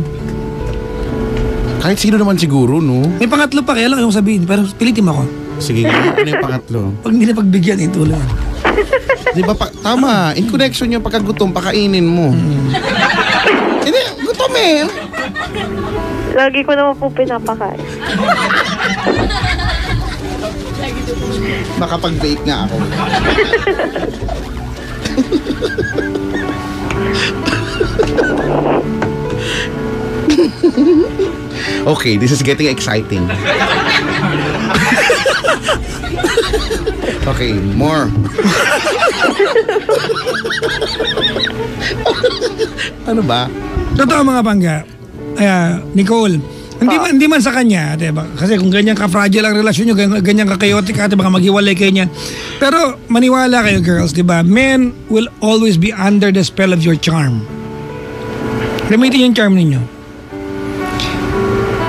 Kahit sino naman siguro, no? May pangatlo pa, kaya lang yung sabihin, pero pilitin mo ako. Sige, ano yung pangatlo? Pag hindi na pagbigyan, ayun tulo yan. Di ba, tama. In connection yung pagkagutom, pakainin mo. Hindi, gutom eh. Lagi ko naman po pinapakain. Makapag-bake nga ako. Okay, this is getting exciting. Okay, more. Ano ba? Totoo mga pangga. Nicole, hindi man sa kanya, diba? Kasi kung ganyan ka-fragile ang relasyon nyo, ganyan ka-chaotic ate, baka maghiwalay kayo niyan. Pero maniwala kayo girls, diba? Men will always be under the spell of your charm. Gamitin yung charm ninyo.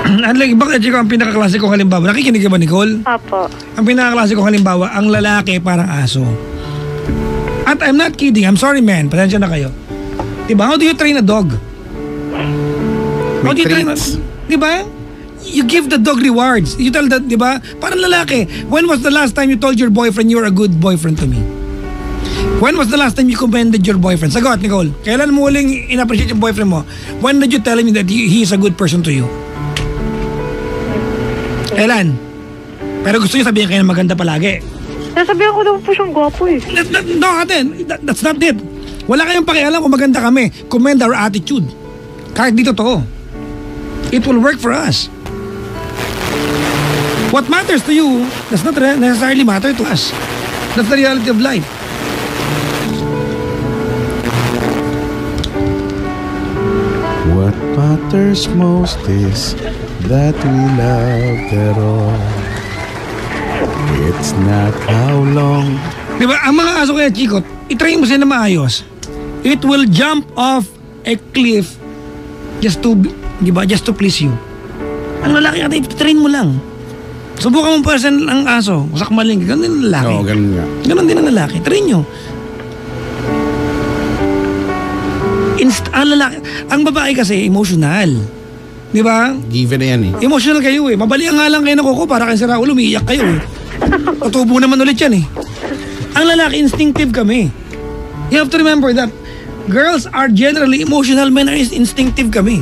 Unlike, bakit Chico, ang pinaka-klasiko halimbawa, nakikinig ka ba, Nicole? Apo. Ang pinaka-klasiko halimbawa, ang lalaki parang aso. At I'm not kidding, I'm sorry man, pasensya na kayo. Diba, how do you train a dog? How do you train a... Diba? You give the dog rewards. You tell that, diba? Parang lalaki, when was the last time you told your boyfriend you're a good boyfriend to me? When was the last time you commended your boyfriend? Sagot, Nicole. Kailan mo huling in-appreciate yung boyfriend mo? When did you tell him that he is a good person to you? Kailan? Pero gusto niyo sabihin kayo na maganda palagi. Nasabihan ko daw po siyang gwapo eh. No, ate, that's not it. Wala kayong pakialam kung maganda kami. Commend our attitude. Kahit di totoo. It will work for us. What matters to you does not necessarily matter to us. That's the reality of life. What matters most is that we love it all. It's not how long. Diba, ang mga aso kaya, Chico, itrain mo sila na maayos. It will jump off a cliff just to, diba, just to please you. Ang lalaki natin, itrain mo lang. Subukan mo person ang aso, sakmaling, ganun din ang lalaki. Oo, ganun nga. Ganun din ang lalaki, train nyo. Ang babae kasi, emotional. Di ba? Given na yan eh. Emotional kayo eh. Mabali nga lang kayo ng kuko para kayo si Raul, umiiyak kayo eh. Tutubo naman ulit yan eh. Ang lalaki, instinctive kami. You have to remember that girls are generally emotional, men are instinctive kami.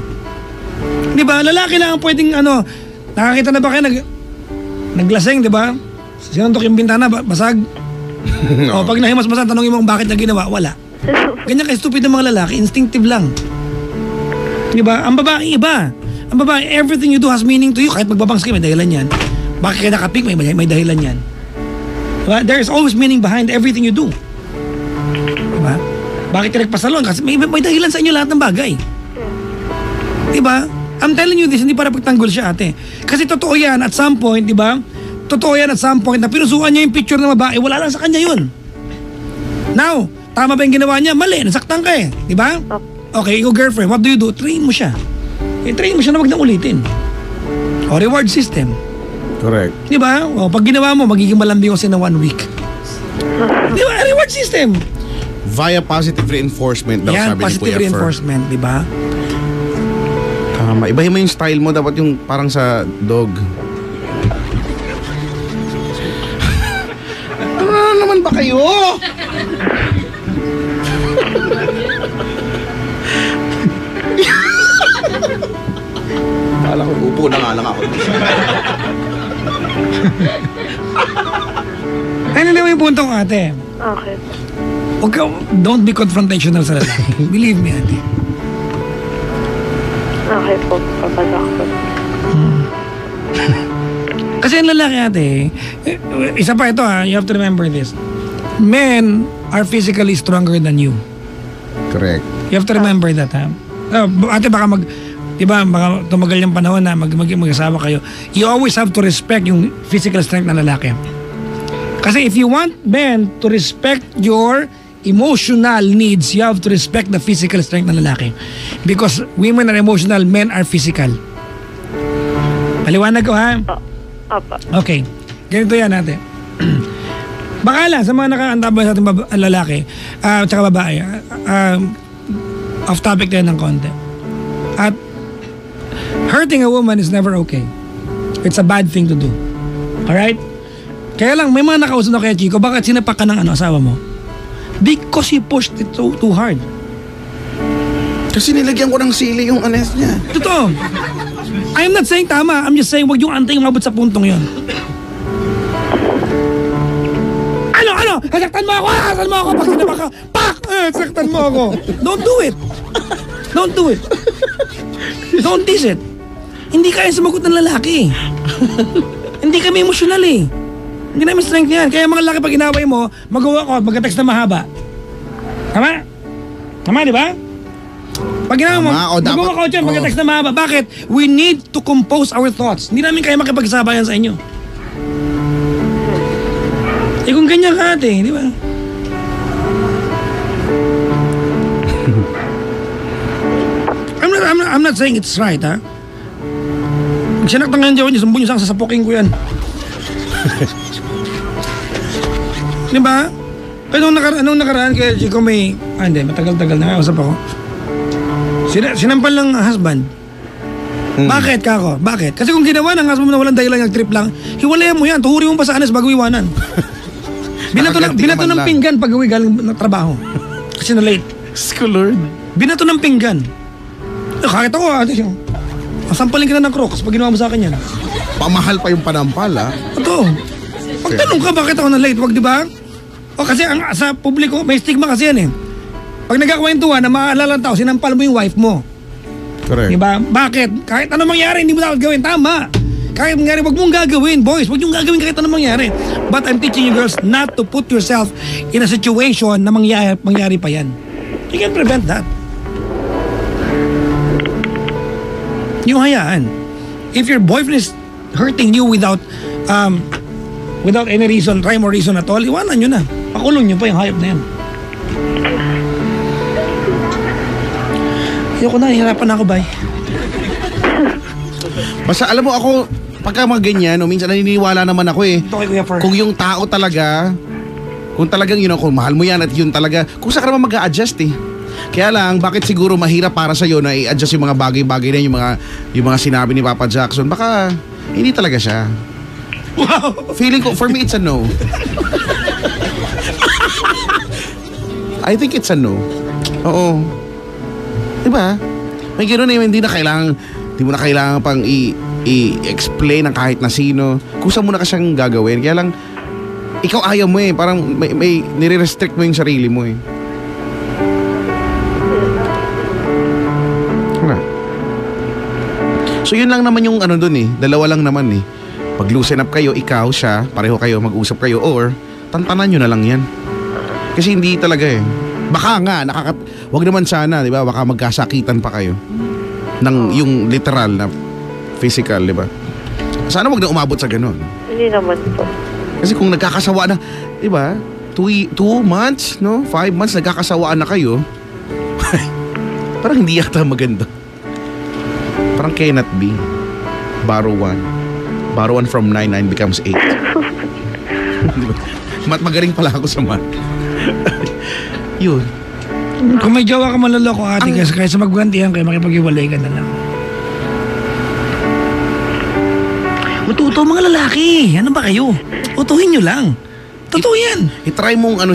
Di ba? Lalaki lang ang pwedeng nakakita na ba kayo naglaseng, di ba? Sinuntok yung bintana, basag. O pag nahimas-masan, tanongin mo kung bakit na ginawa, wala. Ganyan kay stupid ng mga lalaki, instinctive lang. Di ba? Ang babae iba. Ang babae, everything you do has meaning to you. Kahit magbabangs kayo, may dahilan yan. Bakit kayo nakapik, may dahilan yan. Diba? There is always meaning behind everything you do. Diba? Bakit kayo nagpasalon? Kasi may dahilan sa inyo lahat ng bagay. Diba? I'm telling you this, hindi para pagtanggol siya, ate. Kasi totoo yan at some point, diba? Totoo yan at some point na pinusuan niya yung picture ng babae, wala lang sa kanya yun. Now, tama ba yung ginawa niya? Mali, nasaktan ka eh. Diba? Okay, ikaw girlfriend, what do you do? Train mo siya. I-train mo siya na wag na ulitin. O reward system. Correct. Diba? O pag ginawa mo, magiging malambing kasi na 1 week. Diba? Reward system. Via positive reinforcement daw, Yan, sabi ni positive Kuya Fer. reinforcement, diba? Tama. Ibahin mo yung style mo, dapat yung parang sa dog. Ano naman ba kayo? Kala ko, upo na nga lang ako. Ay, nalaman yung punto ko, ate. Okay. Huwag ka, don't be confrontational sa lalaki. Believe me, ate. Okay po, papasak po. Kasi ang lalaki, ate, isa pa ito ha, you have to remember this. Men are physically stronger than you. Correct. You have to remember that, ha? Ate, baka diba, baka tumagal yung panahon na mag-asawa kayo. You always have to respect yung physical strength ng lalaki. Kasi if you want men to respect your emotional needs, you have to respect the physical strength ng lalaki. Because women are emotional, men are physical. Paliwanag ko, ha? Apa. Okay. Ganito yan, ate. Baka lang, sa mga nakaantabay sa ating lalaki, tsaka babae, off topic tayo ng konti. At hurting a woman is never okay. It's a bad thing to do. Alright? Kaya lang, may mga nakausap na kaya, Chico, bakit sinapak ka ng asawa mo? Because you pushed it too hard. Kasi nilagyan ko ng sili yung anes niya. Totoo. I'm not saying tama. I'm just saying, wag yung antay umabot sa puntong yon. Ano? Saktan mo ako! Saktan mo ako! Pag sinapak ka, pak! Saktan mo ako! Don't do it! Don't do it! Don't diss it! Hindi kaya sumagot ng lalaki. Hindi kami emosyonal eh. Hindi namin strength yan. Kaya mga lalaki pag inaway mo, magawa ko, magka-text na mahaba. Tama? Tama, di ba? Pag ginawa mo, magawa ko dyan, magka-text na mahaba. Bakit? We need to compose our thoughts. Hindi namin kaya makipagsabayan sa inyo. Eh kung ganyan ka ate, di ba? I'm not saying it's right, ha? Pag sinak ng jowa niyo, sumbong niyo sa sasapukin ko yan. Di ba? Pero nung nakaraan kaya Chico may... hindi, matagal-tagal na usap ako. Sinampal ng husband. Bakit, kako? Bakit? Kasi kung ginawa ng husband na walang dahilan nag-trip lang, hiwalayan mo yan, tuhuri mo pa sa anas bago iwanan. Binato ng pinggan pag uwi galing ng trabaho. Kasi na late. Lord. Binato ng pinggan. Kahit ako, sampalin ka na ng Crocs pag ginawa mo sa akin yan. Pamahal pa yung panampal, ha? Ito. Pagtanong ka, bakit ako na late? Wag, di ba? O kasi sa publiko, may stigma kasi yan eh. Pag nagkakwentuhan na maaalala ng tao, sinampal mo yung wife mo. Correct. Diba? Bakit? Kahit ano mangyari, hindi mo dapat gawin. Tama. Kahit mangyari, wag mong gagawin. Boys, wag mong gagawin kahit ano mangyari. But I'm teaching you girls not to put yourself in a situation na mangyari pa yan. You can prevent that. Yung hayaan. If your boyfriend is hurting you without any reason, rhyme or reason at all, iwanan nyo na. Pakulong nyo pa yung hayop na yan. Ayoko na, hihirapan ako, bay. Basta alam mo ako, pagka mga ganyan, minsan naniniwala naman ako eh. Ito kay Kuya Fer. Kung yung tao talaga, kung talagang kung mahal mo yan at yun talaga, kung saan ka naman mag-a-adjust eh. Kaya lang, bakit siguro mahirap para sa'yo na i-adjust yung mga bagay-bagay na yung mga sinabi ni Papa Jackson? Baka hindi talaga siya. Wow! Feeling ko, for me, it's a no. I think it's a no. Oo. Diba? May gano'n na hindi mo na kailangan pang i-explain ng kahit na sino. Kusa mo na kasyang gagawin. Kaya lang, ikaw ayaw mo eh. Parang may nire-restrict mo yung sarili mo eh. So yun lang naman yung dun eh. Dalawa lang naman eh. Pag loosen up kayo, ikaw, siya, pareho kayo, mag-usap kayo, or tantanan nyo na lang yan. Kasi hindi talaga eh. Baka nga, wag naman sana, di ba? Baka magkasakitan pa kayo. Yung literal na physical, di ba? Sana wag na umabot sa ganun. Hindi naman po. Kasi kung nagkakasawa na, di ba? 2 months, no? 5 months, nagkakasawaan na kayo. Parang hindi yata maganda. Parang cannot be. Borrow 1. Borrow 1 from 9 becomes 8. Magaling pala ako sa math. Yun. Kung may jowa ka maloloko ate, kasi kaysa maggantihan kayo, makipag-iwalay ka na lang. Ututo mga lalaki. Ano ba kayo? Utuhin nyo lang. Totoo yan. I-try mong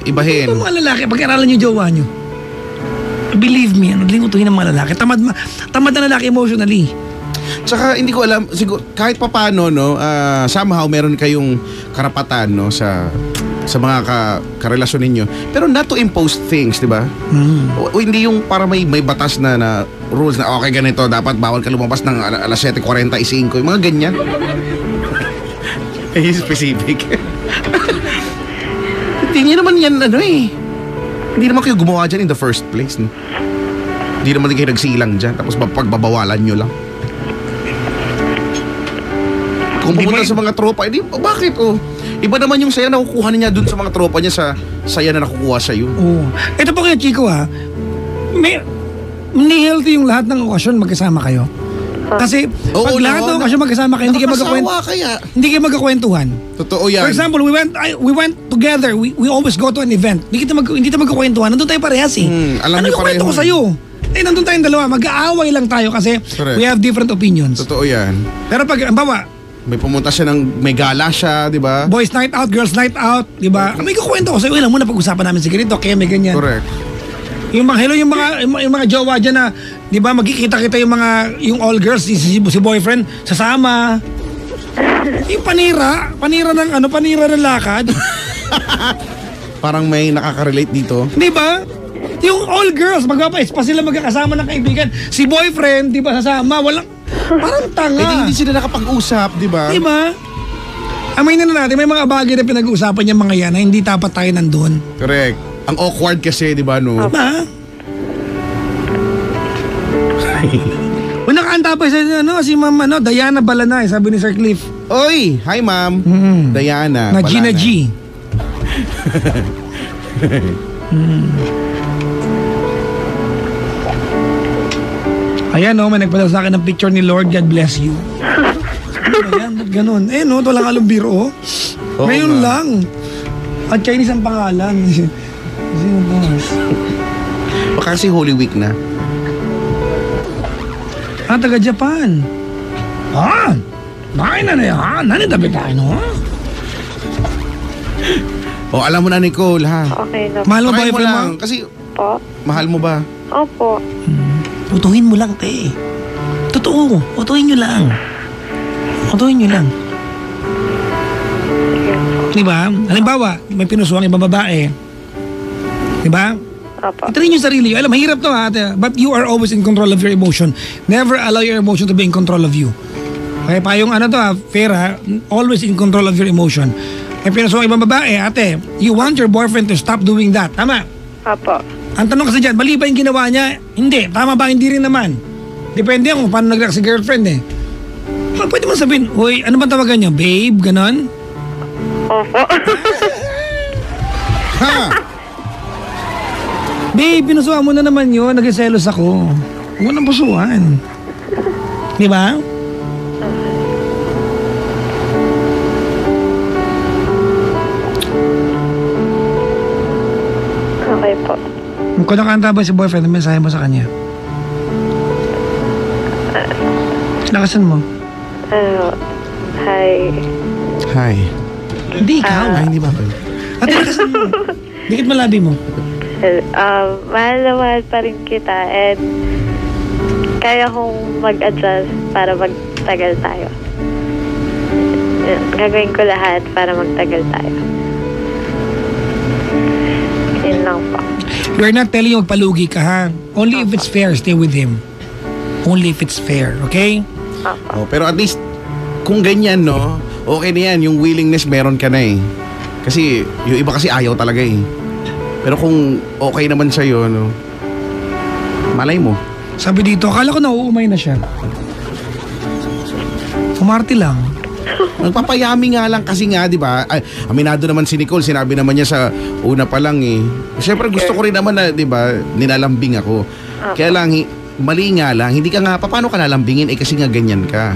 ibahin. Ututo mga lalaki. Pag-aralan nyo jowa nyo. Believe me, utuhin ng mga lalaki. Tamad na lalaki emotionally. Tsaka hindi ko alam, siguro, kahit papaano, no, somehow meron kayong karapatan, no, sa mga karelasyon ninyo. Pero not to impose things, di ba? O hindi yung para may batas na rules na okay ganito, dapat bawal ka lumabas ng alas 7:45, yung mga ganyan. Specific. Hindi naman yan, hindi naman kayo gumawa dyan in the first place, no? Hindi naman kayo nagsilang dyan, tapos pagbabawalan nyo lang. Kung pumunta sa mga tropa, bakit? Iba naman yung saya na nakukuha niya dun sa mga tropa niya sa saya na nakukuha sa'yo. Oo. Ito po kaya, Chico, hindi healthy yung lahat ng okasyon magkasama kayo. Kasi pag lahat ng okasyon magkasama kayo, hindi kayo magkakwentuhan. Totoo yan. For example, we went together, we always go to an event. Hindi tayo magkakwentuhan, nandun tayo parehas eh. Ano yung kwento ko sa'yo? Nandun tayong dalawa, mag-aaway lang tayo kasi we have different opinions. Totoo yan. Pero pag, may pumunta siya may gala siya, di ba? Boys night out, girls night out, di ba? May kukwento ko sa'yo, ilang muna pag-usapan namin si ganito, kaya may ganyan. Correct. Yung mga jowa dyan na, di ba, magkikita-kita yung all girls, si boyfriend, sasama. Yung panira ng lakad. Parang may nakaka-relate dito. Di ba? Yung all girls, pa sila magkakasama ng kaibigan. Si boyfriend, di ba, sasama, parang tanga. Hindi sila nakapag-usap, di ba? Di ba? Aminin na natin, may mga bagay na pinag-uusapan yung mga yan na hindi dapat tayo nandun. Correct. Ang awkward kasi, di ba, no? Diba? Nakakanta pa si Ma'am Diana Balanay, sabi ni Sir Cliff. Oy, hi Ma'am. Diana na Gina G. Ayan may nagpadala sa akin ng picture ni Lord, God bless you. Ayan, ba't ganun? Walang halong biro. Oo Ngayon nga. lang. At Chinese ang pangalan. Sino to? Baka kasi Holy Week na. Taga Japan. Bakit na yan? Nani tabi tayo, no? Alam mo na, Nicole, ha? Okay na. Mahal mo Try mo boyfriend mo? lang. Kasi, Po. mahal mo ba? Opo. Utuhin mo lang, te. Totoo. Utuhin nyo lang. Utuhin nyo lang. Sige po. Di ba? Halimbawa, may pinusuang ibang babae. Di ba? Opo. Itrain yung sarili. Alam, mahirap to ha. But you are always in control of your emotion. Never allow your emotion to be in control of you. Kaya pa yung fair ha, always in control of your emotion. May pinusuang ibang babae, ate, you want your boyfriend to stop doing that. Tama? Opo. Ang tanong kasi dyan, mali ba yung ginawa niya? Hindi. Tama ba? Hindi rin naman. Depende kung paano nag-react si girlfriend eh. Pwede mo sabihin, uy, ano ba tawagan niya? Babe, ganon? Opo. Ha? Babe, pinusuan mo na naman yun. Nag-selos ako. Huwag mo nang pusuan. Di ba? Okay po. Kung nakanta ba si boyfriend, ang mensahe mo sa kanya? Lakasan mo. Hi. Hi. Hindi ikaw. Ay, hindi ba? Ate, lakasan mo. Dikit malabi mo. Mahal na mahal pa rin kita and kaya kong mag-adjust para magtagal tayo. Gagawin ko lahat para magtagal tayo. Yun lang po. We're not telling you magpalugi ka ha. Only if it's fair, stay with him. Only if it's fair, okay? Pero at least, kung ganyan, no? Okay na yan. Yung willingness, meron ka na eh. Kasi, yung iba kasi ayaw talaga eh. Pero kung okay naman sa'yo, no? Malay mo. Sabi dito, akala ko nauumay na siya. Umarte lang. Nagpapayami nga lang kasi nga, di ba? Ay, aminado naman si Nicole, sinabi naman niya sa una pa lang eh. Siyempre gusto ko rin naman na, di ba, nilalambing ako. Kaya lang, mali nga lang, hindi ka nga, paano ka lalambingin? Eh kasi nga ganyan ka.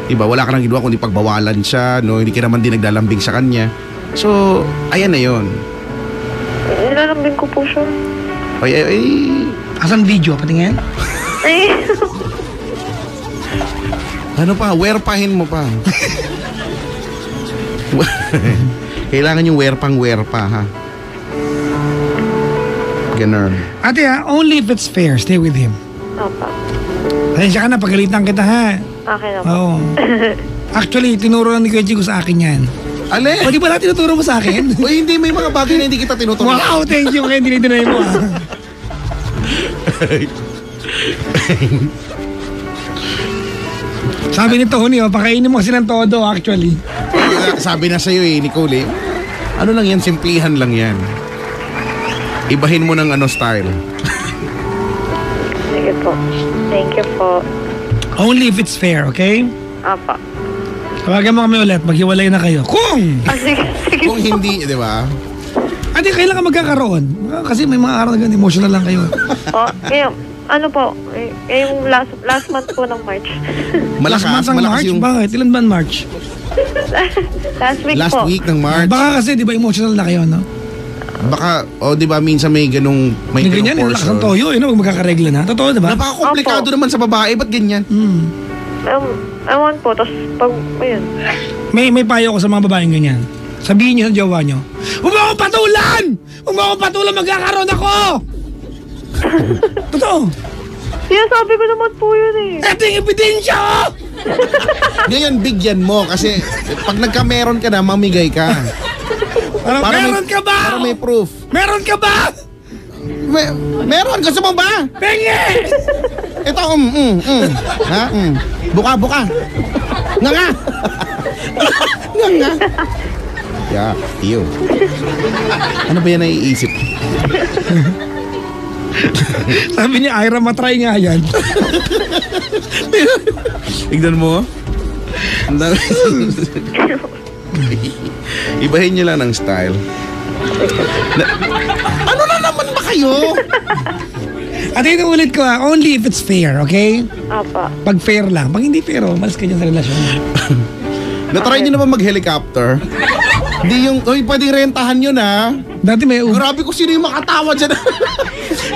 Di ba, wala ka nang ginawa kundi pagbawalan siya, no? Hindi ka naman din naglalambing sa kanya. So, ayan na yun. Nilalambing ko po siya. Ay. Asan video? Patingin? Ay. Ano pa, werpahin mo pa. Kailangan yung werpa, ha? Ganun. Ate ha, only if it's fair, stay with him. Opo. Pasensya ka na, pagalitan kita ha. Okay na po. Oo. Actually, tinuro lang ni Kuya Chico sa akin yan. Ale? O di ba lang tinuturo mo sa akin? O hindi, may mga bagay na hindi kita tinuturo. Wow, thank you. Kaya dinay mo ha. Sabi ni Tony, pakainin mo kasi ng todo actually. Sabi na sa'yo eh, Nicole eh. Ano lang yan, simplihan lang yan. Ibahin mo ng style. Sige po. Thank you po. Only if it's fair, okay? Opo. Tawagan mo kami ulit, maghiwalay na kayo. Kung! Sige. Kung hindi, di ba? Ate, kailan ka magkakaroon? Kasi may mga araw na ganun, emotional lang kayo. Ngayon, ano po, yung last month po ng March. Last month ng March? Bakit? Ilan ba ang March? Last week Last po. week ng March. Baka kasi, di ba, emotional na kayo, no? Baka, di ba, minsan may ganung, may May ganyan, lakas ng toyo, magkakaregla na. Totoo, di ba? Napaka-komplikado naman sa babae, ba't ganyan? Ewan po, tapos pag, ayun. May payo ko sa mga babaeng ganyan. Sabihin niyo sa jowa niyo, huwag mo akong patulan! Huwag mo akong patulan, magkakaroon ako! Totoo. Sinasabi ko naman po yun eh. Ito yung ebidensya! Ngayon, bigyan mo kasi pag nagka-meron ka na, mamigay ka. Meron ka ba? Para may proof. Meron ka ba? Meron, gusto mo ba? Pengi! Ito, Ha? Buka. Nga. Nga. Yeah, iyo. Ano ba yan naiisip? Sabi ni Ira, matry nga yan. Tignan mo. Ang dami. Ibahin nyo lang ng style. Ano na naman ba kayo? At inuulit ko only if it's fair, okay? Apa. Pag fair lang. Pag hindi fair, malas ka dyan sa relasyon. Natry nyo naman mag-helicopter? Hindi yung, pwedeng rentahan yun ha. Dati may Grabe ko sino yung makatawa dyan.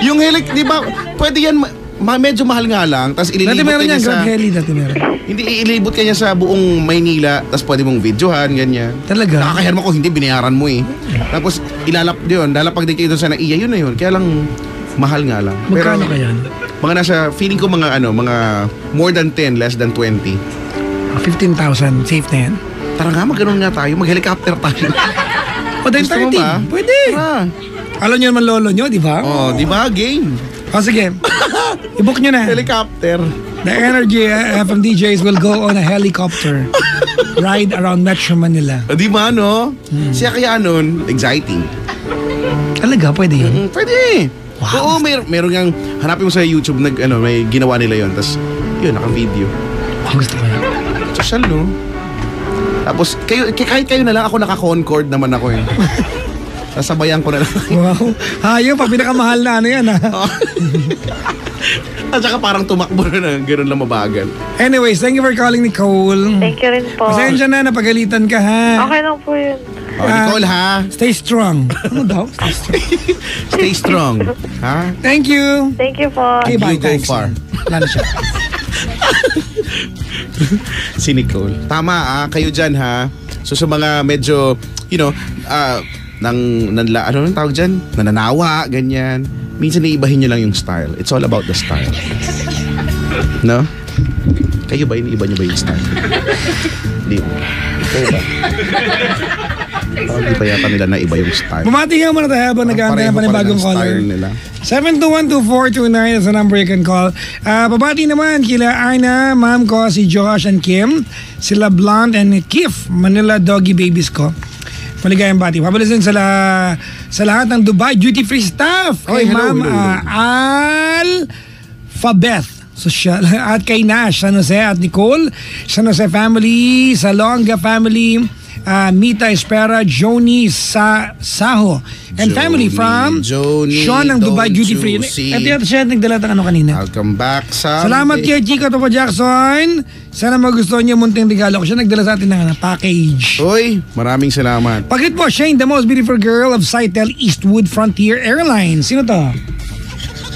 Yung di ba, pwede yan, medyo mahal nga lang, tapos Dati ililibot meron ka yan, niya sa... Grab Heli dati meron. Hindi, ililibot ka niya sa buong Maynila, tapos pwede mong videohan, ganyan. Talaga? Nakakaherma ko, hindi, binayaran mo eh. Tapos lalapag din kayo doon sa NAIA, yun na yun. Kaya lang, mahal nga lang. Magkano ka yan? Mga nasa, feeling ko mga more than 10, less than 20. 15,000, safe na yan. Tara nga, mag-ganon nga tayo, mag-helicopter tayo. O then Gusto mo 30, ba? pwede. Tara. Alam nyo naman lolo nyo, di ba? Oh, di ba? Game. O sige, i-book nyo na. Helicopter. The Energy FM DJs will go on a helicopter ride around Metro Manila. Di ba, no? Siya kaya nun, exciting. Talaga, pwede yun. Pwede. Wow. Oo, meron nga, hanapin mo sa YouTube, may ginawa nila yun. Tapos, yun, naka-video. Gusto ko yun. Social, no? Tapos, kahit kayo na lang, ako naka-Concord naman ako eh. Sasabayan ko na lang. Wow. Hayo, pag pinakamahal na ano yan ha. At saka parang tumakbo na gano'n lang mabagal. Anyways, thank you for calling, Nicole. Thank you rin po. Pasensya na, napagalitan ka ha. Okay lang po yun. Oh, Nicole, ha? Stay strong. Ano daw? Stay strong. Stay strong. Ha? Thank you. Thank you po. Okay, bye. You go Thanks. far. Wala na siya. Si Nicole. Tama, kayo dyan, ha? So, sa mga medyo, ano nang tawag dyan? Nananawa, ganyan. Minsan iibahin nyo lang yung style. It's all about the style. No? Kayo ba, iniiba nyo ba yung style? Hindi. Kayo ba? Parang di pa yata nila na iba yung style. Bumati ka muna tayo habang nag-aantay pa ng bagong caller. 721-2429 is the number you can call. Babati naman kila Arna, ma'am ko, si Josh and Kim, sila Blonde and Kif, Manila Doggy Babies ko. Maligayang bati. Pabalisin sa lahat ng Dubai Duty Free staff. Kay Ma'am Alphabeth. Social. At kay Nash, San Jose at Nicole, San Jose family, Salonga family, Mita Espera, Joni Saho, and family from Sean ng Dubai Duty Free. At yata siya nagdala ng ano kanina. I'll come back sa... Salamat kay Chico Topo Jackson. Sana magustuhan niyo munting regalo ko. Siya nagdala sa atin ng package. Uy, maraming salamat. Pagkit po, Shane, the most beautiful girl of Saitel Eastwood Frontier Airlines. Sino to?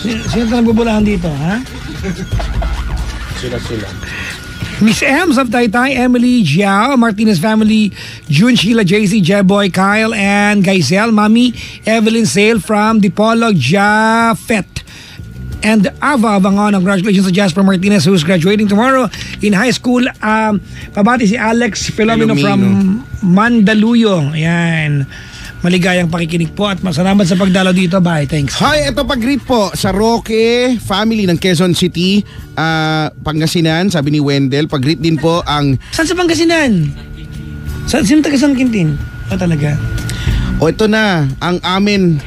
Sino to nagbubulahan dito, ha? Sila. Miss Ems of Taytay, Emily, Jiao, Martinez family, June, Sheila, JC, Jeboy, Kyle, and Gaisel, Mami, Evelyn Sale from Dipolog, Jafet. And Ava Abangon, congratulations to Jasper Martinez who's graduating tomorrow in high school. Pabati si Alex Filomeno from Mandaluyong. Ayan. Maligayang pakikinig po at masalamat sa pagdalaw dito. Bye, thanks. Hi, ito pag-greet po sa Roque family ng Quezon City, Pangasinan, sabi ni Wendell. Pag-greet din po ang... Saan sa Pangasinan? Sino taga San Quintin? Talaga? O ito na, ang amen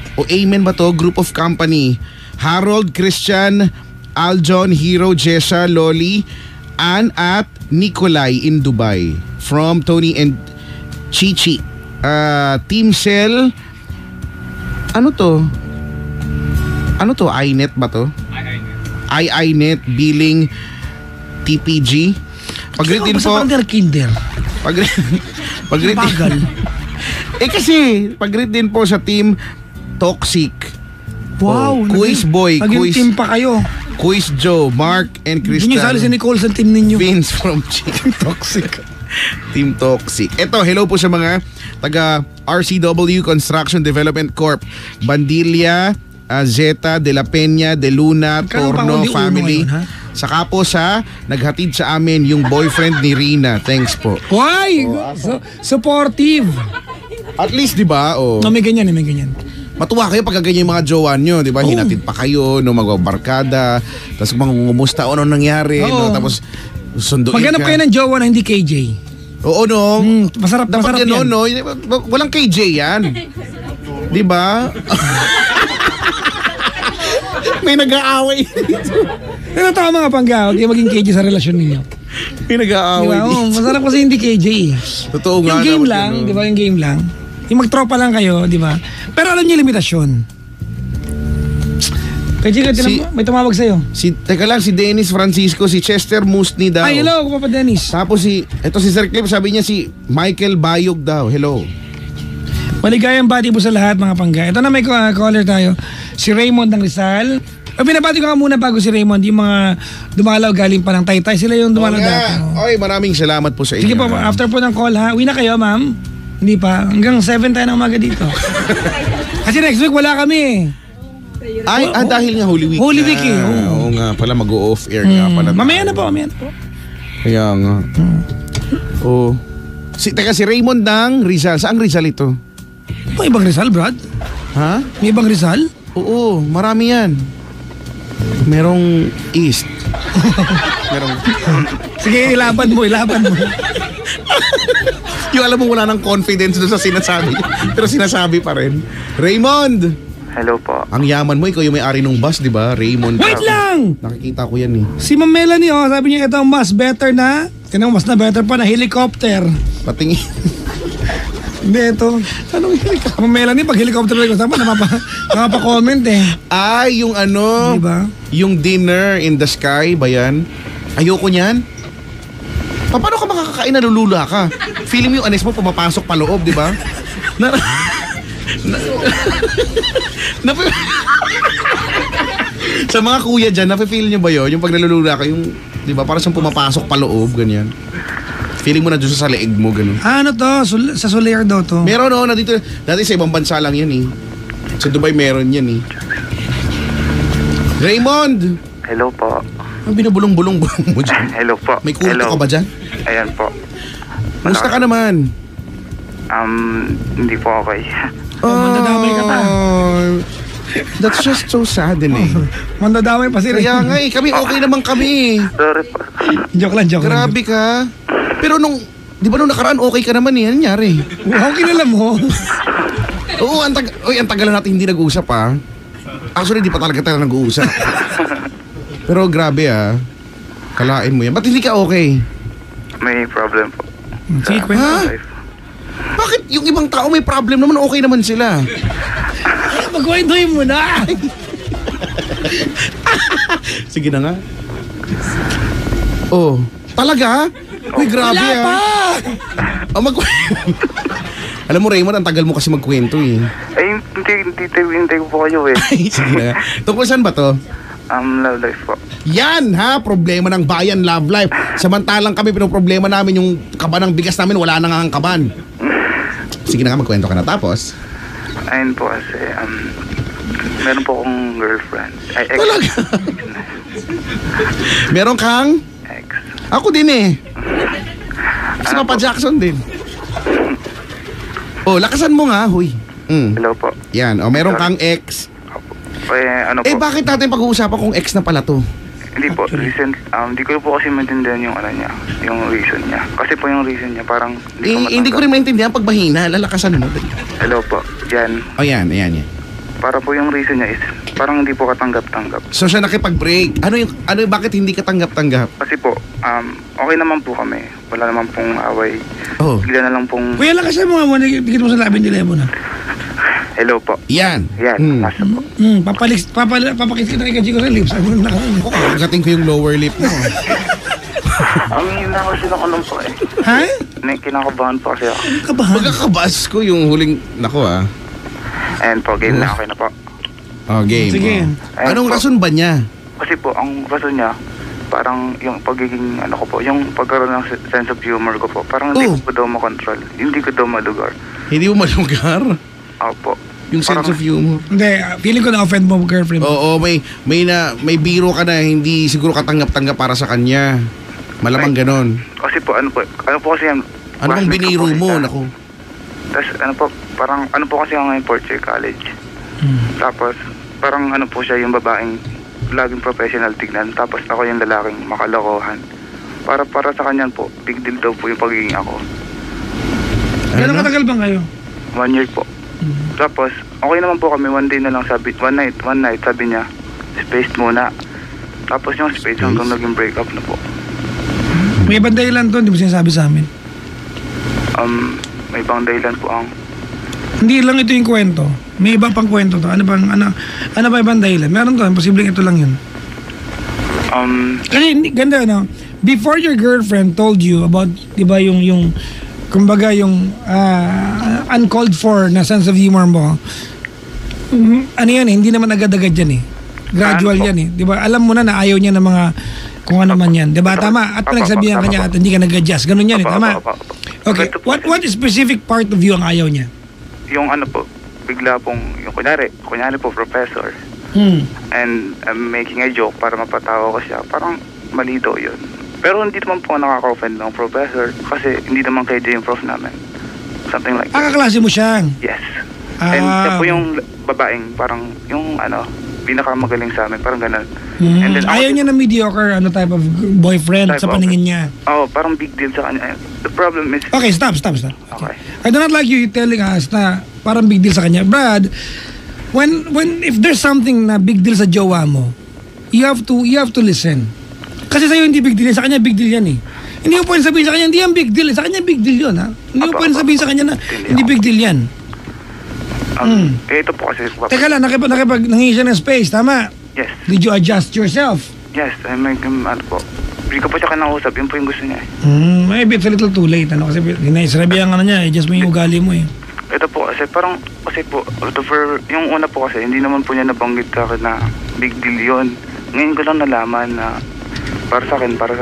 ba to? Group of company. Harold, Christian, Aljon, Hero, Jessa, Loli, Ann at Nikolai in Dubai. From Tony and Chichi. Team Cell. Ano to, iNet ba to? iNet Billing TPG. Pag-greet din po. Kinder. Pag-greet Bagal. kasi pag-greet din po sa Team Toxic. Wow. Quiz Boy, Naging team pa kayo. Quiz Joe, Mark and Hindi niyo sali si Crystal. Nicole sa team ninyo. Vince from Team Toxic. Team Toxic. Ito, hello po sa mga taga RCW Construction Development Corp. Bandilla, Zeta, De La Peña, De Luna, Torno family. Saka po sa naghatid sa amin yung boyfriend ni Rina. Thanks po. Why? Supportive. At least, di ba? No, may ganyan. Matuwa kayo pag ganyan yung mga jowa nyo, di ba? Hinatid pa kayo, no, magbabarkada, tapos mangungumusta, ano nangyari, no, tapos sunduin Maghanap ka. kayo ng jowa na hindi KJ. Oo, no. Masarap Dapat yan. No? Walang KJ yan. Di ba? May nag-aaway. Pero tama mga pangga, huwag kayo maging KJ sa relasyon ninyo. May nag-aaway. Diba? Masarap kasi hindi KJ. Totoo nga. Yung game lang, di ba? Yung game lang. Yung magtropa lang kayo, di ba? Pero alam niyo limitasyon. Kaya Chico, may tumawag sa'yo. Teka lang, si Dennis Francisco, si Chester Musni daw. Ay, hello, Papa Dennis. Tapos ito si Sir Clip, sabi niya si Michael Bayog daw. Hello. Maligayang bati po sa lahat mga pangga. Ito na may caller tayo. Si Raymond ng Rizal. Binabati ko nga muna bago si Raymond, yung mga dumalaw galing pa ng Taytay. Sila yung dumalaw dati. Oy, maraming salamat po sa inyo. Sige po, after po ng call ha. Uwi na kayo, ma'am. Hindi pa. Hanggang 7 tayo ng umaga dito. Kasi next week wala kami. Dahil nga Holy Week. Holy Week eh. Oo nga pala, mag-off air nga pala. Mamaya na po. Kaya nga. Oh. Teka, si Raymond ng Rizal. Saang Rizal ito? May ibang Rizal, Brad? Ha? May ibang Rizal? Oo, marami yan. Merong East. Sige, ilaban mo. Yung alam mo wala ng confidence doon sa sinasabi. Pero sinasabi pa rin. Raymond! Hello po. Ang yaman mo, ikaw yung may-ari ng bus, di ba? Raymond. Wait lang! Nakikita ko yan eh. Si Ma'am Melanie, sabi niya ito mas better na. Tinang mas na better pa na helicopter. Patingin. Hindi, ito. Anong helicopter? Ma'am Melanie, pag helicopter lang ko, nakapa-comment eh. Yung ano, Diba? yung dinner in the sky ba yan? Ayoko niyan. Paano ka makakakain na lulula ka? Feeling mo yung anes mo pumapasok pa loob, di ba? Sa mga kuya dyan, nafe-feel nyo ba yun? Yung pag nalulula ka, yung, di ba, parang siyang pumapasok pa loob, ganyan. Feeling mo na doon sa leeg mo, ganun. Ano to? Sa Soler daw to. Meron dito, dati sa ibang bansa lang yan eh. Sa Dubai meron yan eh. Raymond! Hello po. Ang binubulong-bulong mo dyan. Hello po. May kulto ka ba dyan? Ayan po. Musta ka naman? Hindi po okay. Mandadamay ka pa. That's just so saddening. Mandadamay pa si Kaya Raymond. nga eh, kami okay naman kami. Sorry po. Joke lang. Grabe ka. Pero di ba nung nakaraan okay ka naman eh? Ano nangyari? Wow, kilala mo. Oo, ang tagal na natin hindi nag-uusap ah. Actually, di pa talaga tayo nag-uusap. Pero grabe ah. Kalain mo yan. Ba't hindi ka okay? May problem po. Sige, kwento. Ha? Life. Bakit yung ibang tao may problem naman, okay naman sila? Magkwentuhin mo na. Sige na nga. Oh, talaga? Uy, grabe Wala pa. Alam mo Raymond, ang tagal mo kasi magkwento eh. Ay, hindi ko po kayo eh. Sige na nga. Tungkol saan ba to? Love life po. Yan ha, problema ng bayan, love life. Samantalang kami, pinoproblema namin yung kaban ng bigas namin, wala na nga ang kaban. Sige na nga, magkwento ka na. Tapos? Ayun po kasi, meron po akong girlfriend. Ay, ex. Talaga? Meron kang? Ex. Ako din eh. Si Papa Jackson din. Oh, lakasan mo nga, huy. Hello po. Yan, meron kang ex. Ano po? Bakit natin pag-uusapan kung ex na pala to? Hindi po, hindi ko po kasi maintindihan yung niya, yung reason niya. Kasi po yung reason niya parang Hindi ko rin maintindihan pag mahina, lalakasan mo. Hello po, yan. Oh, yan. Para po yung reason niya is parang hindi po katanggap-tanggap. So siya nakipag-break. Bakit hindi ka tanggap-tanggap? Kasi po, okay naman po kami. Wala naman pong away. Oh. Bigla na lang pong... Kuya, lakasan mo nga mo. Dikit mo sa labi ni Lemon ha. Hello po. Yan. Nasa po. Papakit kita kay Chico sa lips. Ano na kasi? Kagating ko yung lower lip mo. Ang hina kasi ng anong po eh. Ha? Kinakabahan po kasi ako. Kabahan. Magkakabas ko yung huling... Nako ah. And po, game na okay na po. Oh, game. Sige. Oh. Anong rason ba niya? Kasi po, ang rason niya, parang yung pagiging, yung pagkaroon ng sense of humor ko po, parang hindi ko daw makontrol. Hindi ko daw malugar. Hindi mo malugar? Opo. Yung sense of humor? Hindi, feeling ko na-offend mo girlfriend mo. Oo, may biro ka na hindi siguro katanggap-tanggap para sa kanya. Malamang ganon. Kasi po, ano po kasi yan. Ano bang biniro mo? Naku. Tapos parang kasi ako ngayon fourth year college. Tapos parang po siya yung babaeng laging professional tignan. Tapos ako yung lalaking makalokohan. Para sa kanya po, big deal daw po yung pagiging ako. Gano'ng katagal bang kayo? 1 year po. Tapos okay naman po kami, one night sabi niya, space muna. Tapos yung space hanggang naging break up na po. May ibang dahilan to, hindi mo sinasabi sa amin. May ibang dahilan po ang... Hindi lang ito yung kwento. May iba pang kwento to. Ano ba ibang dahilan? Meron to, posibleng ito lang yun. Kasi ganda, no? Before your girlfriend told you about, di ba, yung kumbaga yung uncalled for na sense of humor mo, ano yan, hindi naman agad-agad yan eh. Gradual yan eh. Di ba? Alam mo na ayaw niya ng mga kung ano man yan. Di ba? Tama. At pinagsabihan ka niya at hindi ka nag-adjust. Ganun yan eh. Tama. Okay. What specific part of you ang ayaw niya? Yung ano po, bigla pong, yung kunyari po, professor. And I'm making a joke para mapatawa ko siya. Parang mali daw yun. Pero hindi naman po nakaka-offend ng professor kasi hindi naman KJ yung prof namin. Something like that. Kaklase mo siya? Yes. And siya po yung babaeng, parang yung ano, pinakamagaling sa amin, parang ganun. And then, ayaw niya na mediocre type of boyfriend Type sa of- paningin niya. parang big deal sa kanya. The problem is, Okay, stop. okay. I do not like you telling us na parang big deal sa kanya. Brad, when if there's something na big deal sa jowa mo, you have to listen. Kasi sa'yo hindi big deal, sa kanya big deal yan eh. Hindi mo pwede sabihin sa kanya, hindi yan big deal. Sa kanya big deal yun, ha? Hindi mo pwede sabihin sa kanya na hindi big deal yan. ito po kasi, Teka lang, nangingi siya ng space, tama? yes, Did you adjust yourself? yes, I make him, ano po, hindi ko po siya kinausap, yun po yung gusto niya. Maybe it's a little too late, ano? Kasi sinabihan ka na niya, adjust mo yung ugali mo eh. Ito po kasi, parang, kasi po, yung una po kasi, hindi naman po niya nabanggit sa akin na big deal yun. Ngayon ko lang nalaman na, para sa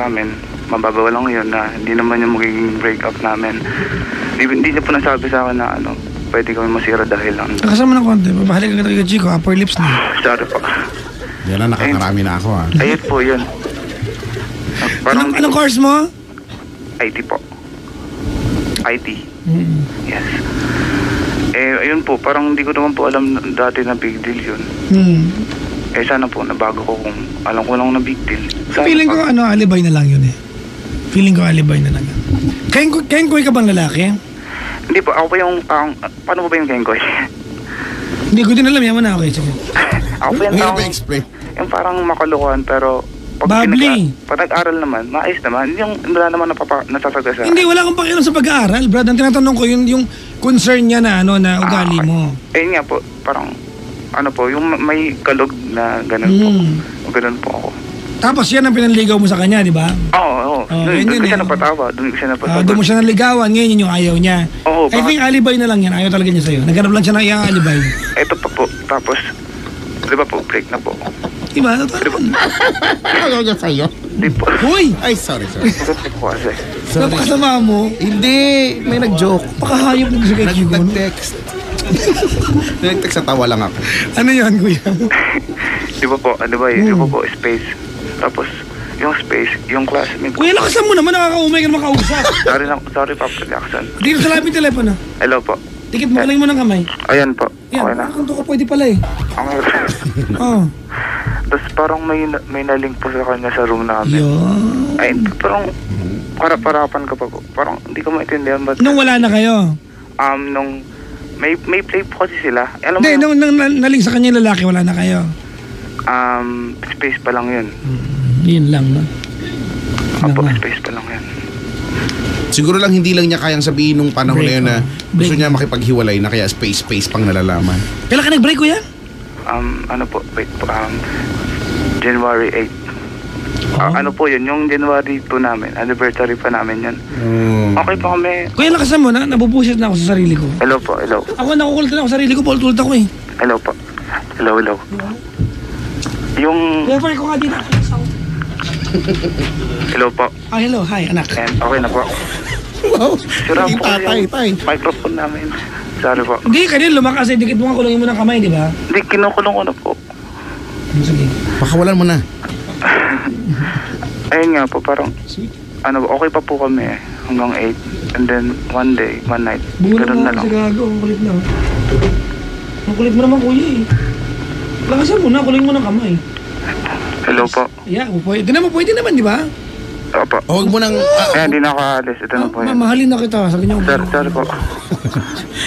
amin, mababaw lang yun na hindi naman yung magiging break up namin. Hindi niya po nasabi sa akin na, ano, pwede kami masira dahil lang. Nakasama ng konti, papahalik ka kay Chico, upper lips na. Sorry po. Yan na, nakakarami na ako ha. Ayun po yun. Parang Anong course mo? IT po. IT. Yes. Ayun po, parang hindi ko naman po alam dati na big deal yun. Sana po, nabago ko kung alam ko lang na big deal. Sana Feeling ko alibay na lang yun eh. Feeling ko alibay na lang yun. Kengkoy ka bang lalaki? Hindi po, ako po yung, paano po ba yung kengkoy? Hindi ko din alam, yaman na, okay, sige. Ako po yung Ngayon taong, ba explain? yung parang makalokohan, pero Bubbly. pag nag-aral naman, maayos naman, yung wala naman nasasagasa. Hindi, wala akong pakialam sa pag-aaral, Brad. Ang tinatanong ko, yung concern niya na, na ugali mo. Ayun nga po, parang, ano po, yung may kalog na ganun po. Ganun po ako. Tapos yan ang pinanligaw mo sa kanya, di ba? Oo. Doon ko siya napatawa. Doon mo siya naligawan, ngayon yun yung ayaw niya. Oo, I think alibay na lang yan, ayaw talaga niya sa'yo. Naghanap lang siya ng iyang alibay. Ito pa po, tapos, di ba po, break na po. Diba? Totoo. Ayaw niya sa'yo. Di po. Hoy! Ay, sorry. Sagot po kasi. Napakasama mo. Hindi, may nag-joke. Pakahayop na gusto kay Chico. Nag-text. Nag-text sa tawa lang ako. Ano yan, kuya? Di ba po, di ba po, space. Tapos, yung space, yung classmate ko. Kuya, lakasan mo naman, nakakaumay ka na makausap. Sorry, Papa Jackson. Dito sa lapit telepono. Hello po. Tikit mo lang mo ng kamay. Ayan po. Yan, Okay na. nakakanto ka pwede pala eh. Okay. Oo. Tapos parang may nalink po sa kanya sa room namin. Yun. Ay, parang para-parapan ka pa po. Parang hindi ko maintindihan ba't Nung wala na kayo. nung may play po kasi sila. Alam mo Hindi, yung, nung naling sa kanya yung lalaki, wala na kayo. space pa lang yun. Yun lang, no? Apo, Lang, space pa lang yun. Siguro lang hindi lang niya kayang sabihin nung panahon Break, na yun na break. gusto niya makipaghiwalay na kaya space pang nalalaman. Kailan ka nag-break, kuya? Ano po, wait po, January 8. Ano po yun, yung January 2 namin, anniversary pa namin yun. Okay pa kami. Kuya, lakasan mo na, nabubusit na ako sa sarili ko. Hello po, hello. Ako nakukulit na ako sa sarili ko, paultult ako eh. Hello po. Hello. Yung, Refer ko nga dito. hello po. Hello, hi, anak. And okay na po. Wow, Sira po tay. yung microphone namin. Sorry po. Hindi, kanina lumakas eh, dikit mo nga kulungin mo ng kamay, di ba? Hindi, kinukulong ko na po. Sige. Pakawalan mo na. Ayun nga po, parang, okay pa po kami hanggang 8. And then, one night, Bulan ganun na na lang. kasi gago, ang kulit na. Ang kulit mo naman, kuya eh. Lakasan mo na, kulungin mo ng kamay. Hello po. Yeah, pwede naman, di ba? Opo. Huwag mo nang... Ayan, hindi na ako aalis. Ito na po yun. Mamahalin na kita, sabi niyo. Sorry po.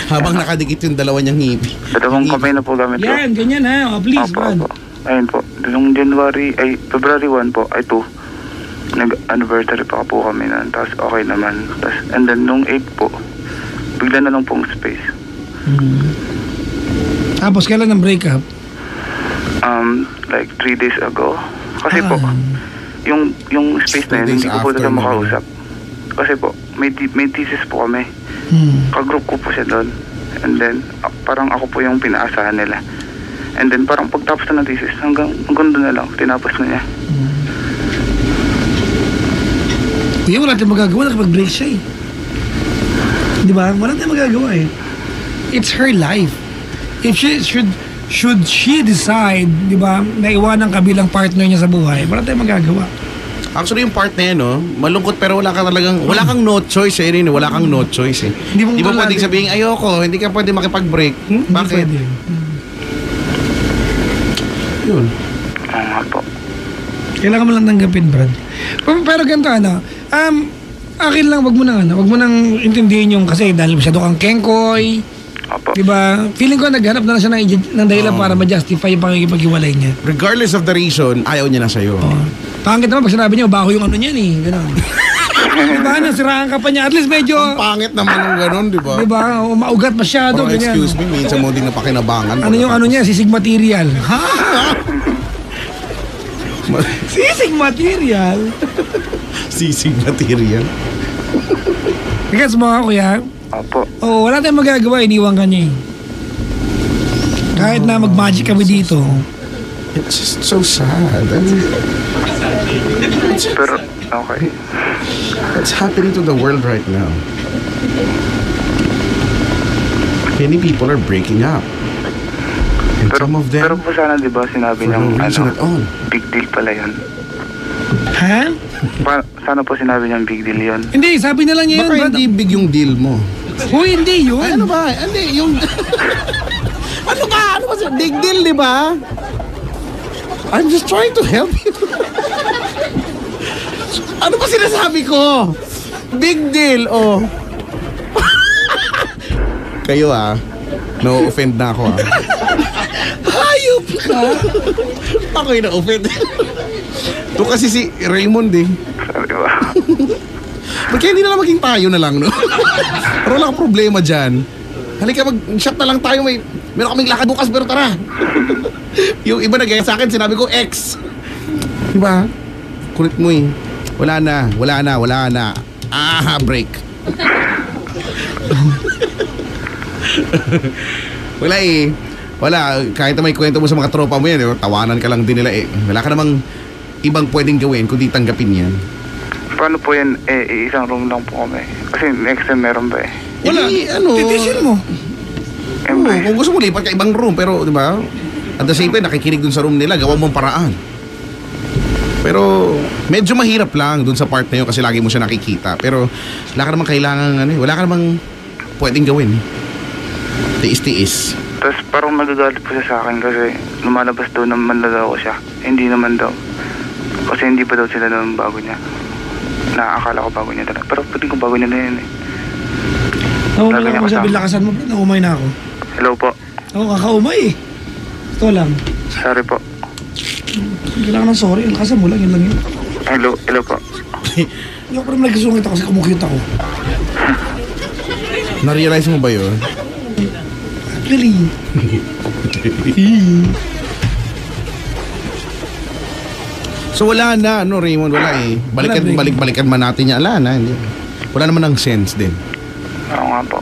habang nakadikit yung dalawa niyang ngipin. Dalawang kamay na po gamit ko. Yan, ganyan ha. Oh, please, Opo. man. Ayun po. Nung February 1 po, 2. Nag-anniversary pa po kami nun. Tapos okay naman. Tapos, and then nung 8 po, bigla na lang pong space. Tapos kailan ang breakup? Like 3 days ago. Kasi po, yung space na 2 yun, days hindi ko po after na mo. makausap. Kasi po, may thesis po kami. Kagroup ko po siya doon. And then, parang ako po yung pinaasahan nila. And then, parang pagtapos na ng thesis, hanggang doon na lang, tinapos na niya. Kuya, wala tayong magagawa, nakapag-break siya eh. Di ba? Wala tayong magagawa eh. It's her life. If she should she decide, di ba, na iwanan kabilang partner niya sa buhay, wala tayong magagawa. Actually, yung part na yan, no, malungkot pero wala kang no choice eh, Rin. Wala kang no choice eh. Hindi mo pwedeng sabihin, ayoko, hindi ka pwede makipag-break. Bakit? Hindi pwede. Yun. Oo nga po. Kailangan mo lang tanggapin, Brad. Pero ganito, akin lang, wag mo nang intindihin yung kasi dahil masyado kang kengkoy, Opo. diba? Feeling ko naghanap na lang siya ng dahilan para ma-justify yung pangikipag-iwalay niya. Regardless of the reason, ayaw niya na sa'yo. Pangit naman pag sinabi niya, baho yung ano niyan eh. Gano'n. Diba? Nasiraan ka pa niya. At least medyo, Ang pangit naman ng ganun, di ba? diba? Maugat masyado. Parang, Ganyan. excuse me, minsan mo din napakinabangan. Ano yung ano niya? Sisig material. Ha? Sisig material? Sisig material. Gets mo nga, kuya? Opo. Oo, wala tayong magagawa. Iniwan ka niya eh. Kahit na mag-magic kami dito. It's just so sad. I mean, Pero, okay. what's happening to the world right now? Many people are breaking up. And some of them, Pero po sana, di ba, sinabi for niyang, no reason at all. big deal pala yun. Ha? Sana po sinabi niyang big deal yun. Hindi, sabi na lang niya yun. Baka Brad. hindi big yung deal mo. Uy, hindi yun. Ay, ano ba? Hindi, yung... Ano ba? Big deal, di ba? I'm just trying to help you. Ano ba sinasabi ko? Big deal, oh. Kayo no-offend na ako Hayop ka. Ako yung na-offend. Ito kasi si Raymond eh. Sabi ba? Ba't kaya hindi na lang maging tayo na lang, no? Pero wala kang problema dyan. Halika, mag-shot na lang tayo. Meron kaming lakad bukas, pero tara. Yung iba nagaya sa akin, sinabi ko, X. Diba? Kulit mo eh. Wala na. Break. Wala eh. Wala. Kahit na may kwento mo sa mga tropa mo yan, tawanan ka lang din nila eh. Wala ka namang ibang pwedeng gawin kundi tanggapin yan. Paano po yan? Isang room lang po kami. Kasi next time meron ba eh? Wala. Titisin mo. Oo, kung gusto mo lipat ka ibang room, pero di ba? At the same time, nakikinig dun sa room nila, gawa mong paraan. Pero medyo mahirap lang dun sa part na yun kasi lagi mo siya nakikita. Pero wala ka namang kailangan, wala ka namang pwedeng gawin. Tiis-tiis. Tapos parang magagalit po siya sa akin kasi lumalabas daw naman na daw siya. Hindi naman daw. Kasi hindi pa daw sila naman bago niya. Naakala ko bago niya talaga. Pero pwede ko bago niya na yun eh. Naumay na ako, sabi lakasan mo. Naumay na ako. Hello po. Ako kakaumay eh. Ito lang. Sorry po. Kailangan ng sorry. Lakasan mo lang, yun lang yun. Hello po. Hindi ako pa rin nagsusungit ako kasi kumukute ako. Na-realize mo ba yun? Really? So wala na, Raymond, wala eh. Balikan man natin niya. Wala na, hindi. Wala naman ng sense din. Oo nga po.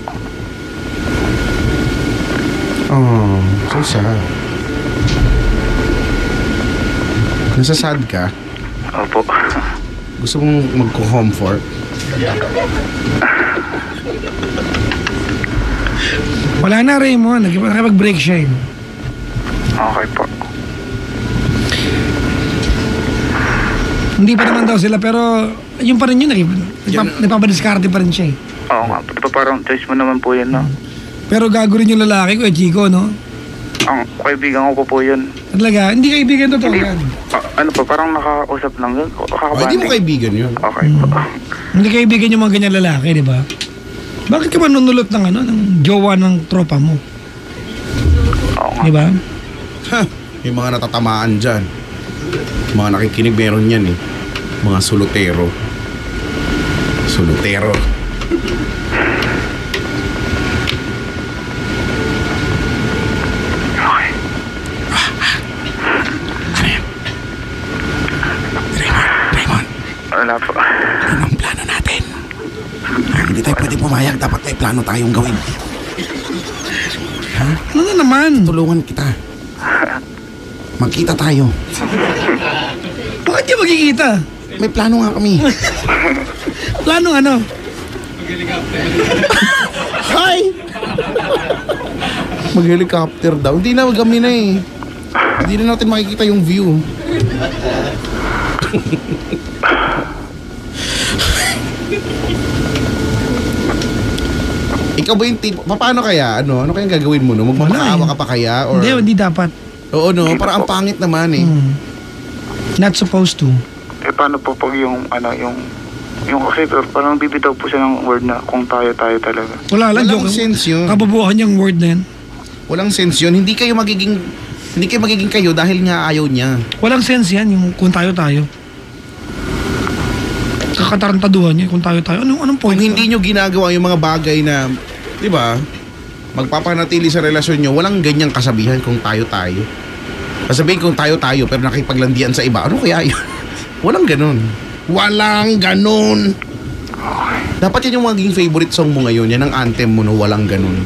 Oh, so sad. Nasasad ka? Opo. Gusto mong magko-comfort? Wala na, Raymond. Nakipag-break siya eh. Okay po. Hindi pa naman daw sila, pero yun pa rin yun. Nagpapadiskarte pa rin siya eh. Oo nga po. Diba parang choice mo naman po yun, no? Pero gago rin yung lalaki ko, Chico, no? Ang kaibigan ko po yun. Talaga, hindi kaibigan totoo Hindi, yan. ano po, parang nakausap lang yun. Hindi mo kaibigan yun. Okay po. Hindi kaibigan yung mga ganyan lalaki, di ba? Bakit ka manunulot ng ng jowa ng tropa mo? Oo nga. Di ba? Ha, yung mga natatamaan dyan. Mga nakikinig meron yan eh. Mga sulutero. Wala po. Ano ang plano natin? Hindi tayo pwede pumayag. Dapat may plano tayong gawin. Ano na naman? Tulungan kita. Magkita tayo. Bakit di magkikita? May plano nga kami. Plano ano? Hi! Mag-helicopter daw. Hindi na, kami na eh. Hindi na natin makikita yung view. Ikaw ba yung tipo? Paano kaya? Ano kayang gagawin mo? No? Magmamakaawa ka pa kaya? Or... Hindi dapat. Oo, no? Parang ang pangit naman eh. Not supposed to. Eh, paano po pag yung kasi parang bibitaw po siya ng word na kung tayo talaga. Wala lang, Walang joke. sense yun. Kababuhan yung word na yan. Walang sense yun. Hindi kayo magiging kayo dahil nga ayaw niya. Walang sense yan, yung kung tayo. Kakatarantaduhan niya, kung tayo. Anong point? Kung hindi nyo ginagawa yung mga bagay na, di ba, magpapanatili sa relasyon nyo, walang ganyang kasabihan kung tayo. Kasabihin kung tayo, pero nakipaglandian sa iba, ano kaya yun? Walang ganun. Walang ganun. Dapat yan yung maging favorite song mo ngayon. Yan ang anthem mo, no? Walang ganun.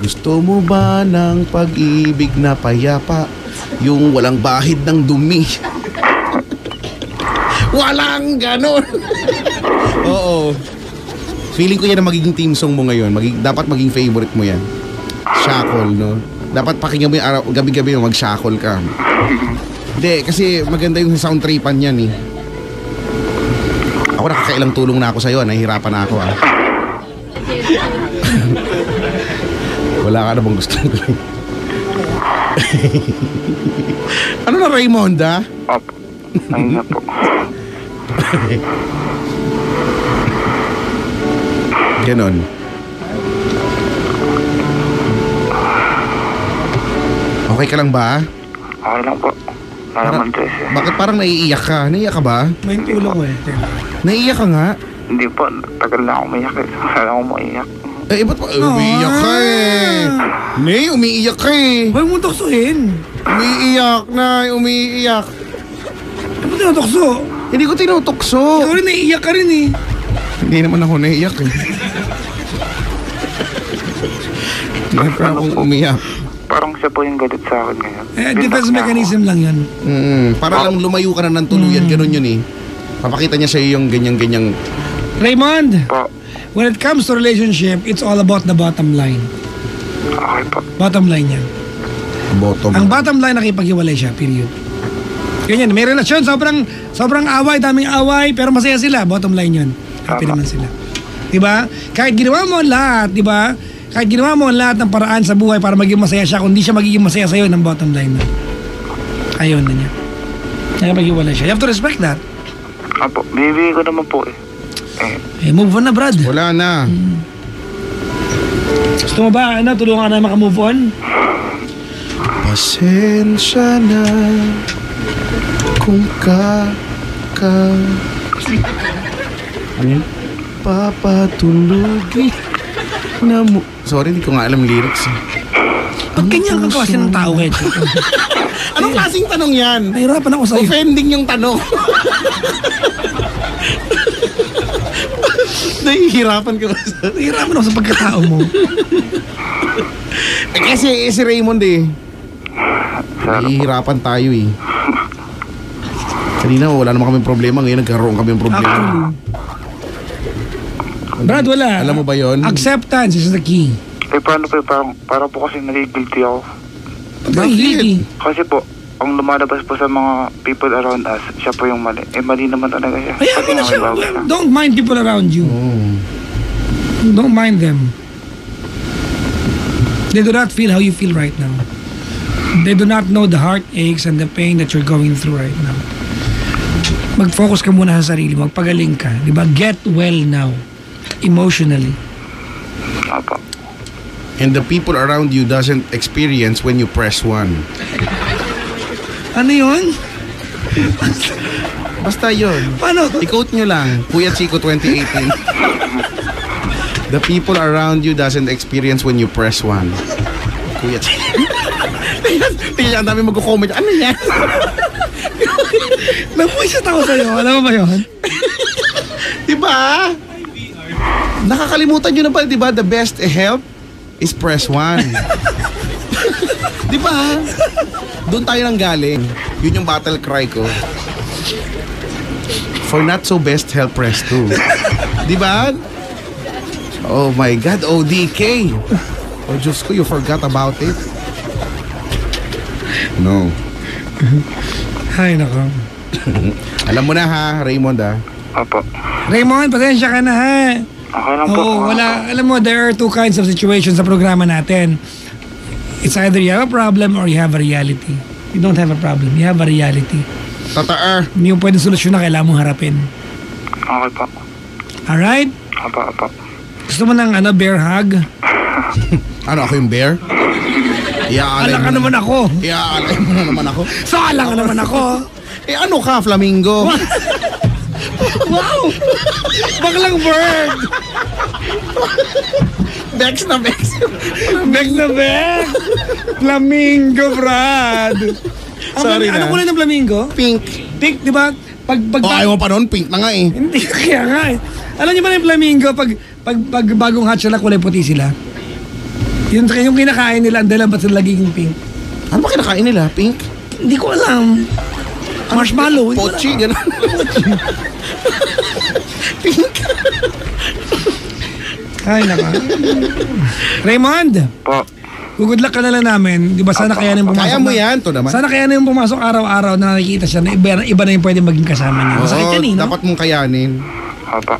Gusto mo ba ng pag-ibig na payapa? Yung walang bahid ng dumi. Walang ganun. Oo. Feeling ko yan ang magiging team song mo ngayon. Dapat maging favorite mo yan. Shackle, no? Dapat pakinggan mo yung araw, gabi-gabi mo mag-shackle ka. Hindi, kasi maganda yung sound tripan yan eh. Ako nakakailang tulong na ako sa'yo. Nahihirapan na ako Wala ka na bang gusto gawin? Ano na, Raymond, ha? Opo. Ayun na po. Ganon. Okay ka lang ba? Okay lang po. Naman Diyos eh. Bakit parang naiiyak ka? Naiiyak ka ba? May tulong ko eh. Naiiyak ka nga? Hindi po. Tagal na ako umiyak eh. Wala akong maiyak. Eh, ba't umiiyak ka eh? Nay, umiiyak ka eh. Huwag mo tuksohin. Umiiyak na, umiiyak. Ano mo tinutokso? Hindi ko tinutokso. Ikaw rin naiiyak ka rin eh. Hindi naman ako naiiyak eh. Siyempre akong umiyak. Parang siya po yung galit sa akin ngayon. Defense mechanism lang yan. Para lang lumayo ka na ng tuluyan, ganun yun eh. Papakita niya sa'yo yung ganyan-ganyang... Raymond, Po. when it comes to relationship, it's all about the bottom line. Okay po. Bottom line yan. Bottom. Ang bottom line, nakipaghiwalay siya, period. Ganyan, may relasyon, sobrang away, daming away, pero masaya sila, bottom line yun. Happy Tama. naman sila. Diba? Kahit ginawa mo ang lahat, diba? Kahit ginawa mo ang lahat ng paraan sa buhay para maging masaya siya, kung di siya magiging masaya sa'yo, ng bottom line na. Ayaw na niya. Nakipaghiwalay siya. You have to respect that. Apo, bibigay ko naman po eh. Move on na, Brad. Wala na. Gusto mo ba, tulungan na makamove on? Pasensya na kung ano yun? Papatulugin na mo. Sorry, hindi ko nga alam lyrics. Ba't ganyan kang klase ng tao, Ed? Anong klaseng tanong yan? Nahirapan ako sa'yo. Offending yung tanong. Nahihirapan ka ba sa... Nahirapan ako sa pagkatao mo. Kasi si Raymond eh. Nahihirapan tayo eh. Kanina wala naman kaming problema. Ngayon nagkaroon kami ng problema. Brad, wala. Alam mo ba yon? Acceptance is the key. Eh, paano po parang po kasi nagigilty ako. Bakit? Kasi po, ang lumalabas po sa mga people around us, siya po yung mali. Eh, mali naman talaga siya. Kaya mo na siya. bago siya. Don't mind people around you. Don't mind them. They do not feel how you feel right now. They do not know the heartaches and the pain that you're going through right now. Mag-focus ka muna sa sarili mo. Magpagaling ka. Diba? Get well now. Emotionally. Apo. And the people around you doesn't experience when you press one. Ano yun? Basta yun. Paano? I-quote nyo lang. Kuya Chico 2018. The people around you doesn't experience when you press one. Kuya Chico. Tingnan, ang dami mag-comment. Ano yan? Napuisit ako sa'yo. Alam mo ba yun? Diba? Nakakalimutan nyo na ba, diba? The best help is press 1. Diba? Doon tayo nang galing. Yun yung battle cry ko. For not so best help, press 2. Diba? Oh my God, ODK. Oh Diyos ko, you forgot about it. No. Ay, nako. Alam mo na ha, Raymond Opo. Raymond, pasensya ka na ha. Okay lang po. Oo, wala. Alam mo, there are two kinds of situations sa programa natin. It's either you have a problem or you have a reality. You don't have a problem, you have a reality. Tataar. Hindi yung pwede solusyon na kailangan mong harapin. Okay po. Alright? Opo. Gusto mo ng bear hug? Ano, ako yung bear? Iaalay Alang ka naman ako. Iaalay mo na naman ako. So, alang ka naman ako. Eh ano ka, flamingo? Wow! Baklang bird! Bex na Bex. Beg na beg! Flamingo, Brad! Sorry na. Ano kulay ng flamingo? Pink. Pink, di ba? Pag Oh, ayaw mo pa noon, pink na nga eh. Hindi, kaya nga eh. Alam niyo ba yung flamingo, pag bagong hatch sila, kulay puti sila? Yung kinakain nila, ang dahilan ba't sila laging pink? Ano ba kinakain nila? Pink? Hindi ko alam. Marshmallow. Pochi, gano'n. Pink. Ay, naka. Raymond, Po. good luck ka na lang namin. Di ba sana kayanin pumasok? Kaya mo yan, to naman. Sana kayanin pumasok araw-araw na nakikita siya na iba na yung pwede maging kasama niya. Masakit yan eh, no? Dapat mong kayanin. Opo.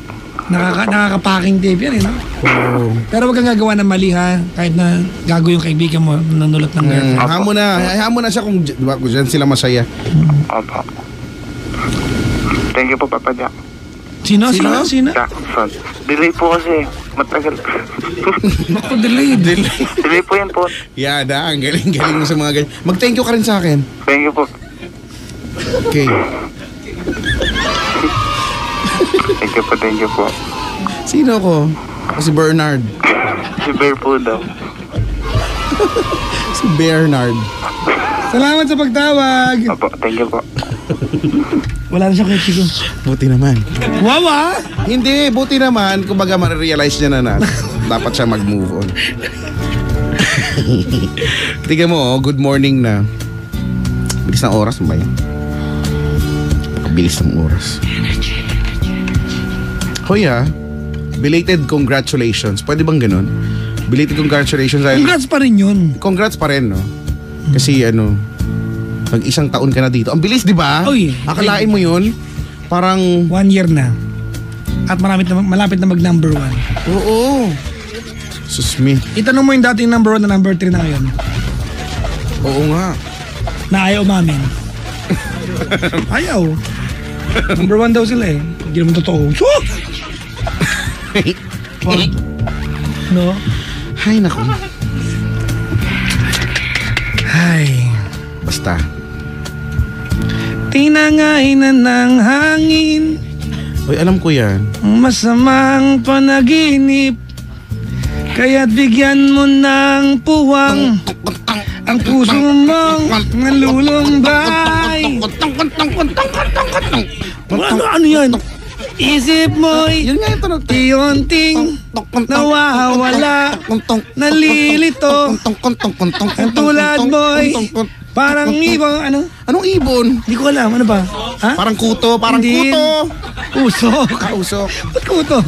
Nakaka-packing tape yan eh, no? Oo. Pero wag kang gagawa ng mali ha. Kahit na gago yung kaibigan mo, nanulot ng girlfriend. Hayaan mo na siya kung dyan sila masaya. Opo. Thank you po, Papa Jack. Sino? Jackson. Delay po kasi. Matagal. Naku, delayed. Delay po yan po. Yada, ang galing-galing mo sa mga ganyan. Mag-thank you ka rin sa akin. Thank you po. Okay. Thank you po. Sino ko? Si Bernard. Si Bear po daw. Si Bernard. Salamat sa pagtawag. Opo, thank you po. Wala na siya kay Chico. Buti naman. Wawa! Hindi, buti naman. Kumbaga, ma-realize niya na dapat siya mag-move on. Tingnan mo, good morning na. Bilis ng oras mo ba yan? Bilis ng oras. Hoy belated congratulations. Pwede bang ganun? Belated congratulations. Congrats pa rin yun. Congrats pa rin, no? Kasi nag-isang taon ka na dito. Ang bilis, di ba? Uy. Akalain mo yun? Parang... 1 year na. At malapit na mag number 1. Oo. Sus me. Itanong mo yung dating number 1 na number 3 na ngayon. Oo nga. Na ayaw umamin. Ayaw. Number 1 daw sila eh. Hindi naman totoo. So! No? Hay, naku. Ay. Basta. Tinangay na ng hangin. Uy, alam ko yan. Masamang panaginip. Kaya't bigyan mo ng puwang ang puso mong nalulumbay. Ano yan? Isip mo'y Yun nga yung tanong. iyonting nawawala, nalilito. Ang tulad mo'y parang ibang ano? Anong ibon? Hindi ko alam, ano ba? Ha? Parang kuto, parang Hindi. kuto. Usok. Kausok. Ba't kuto?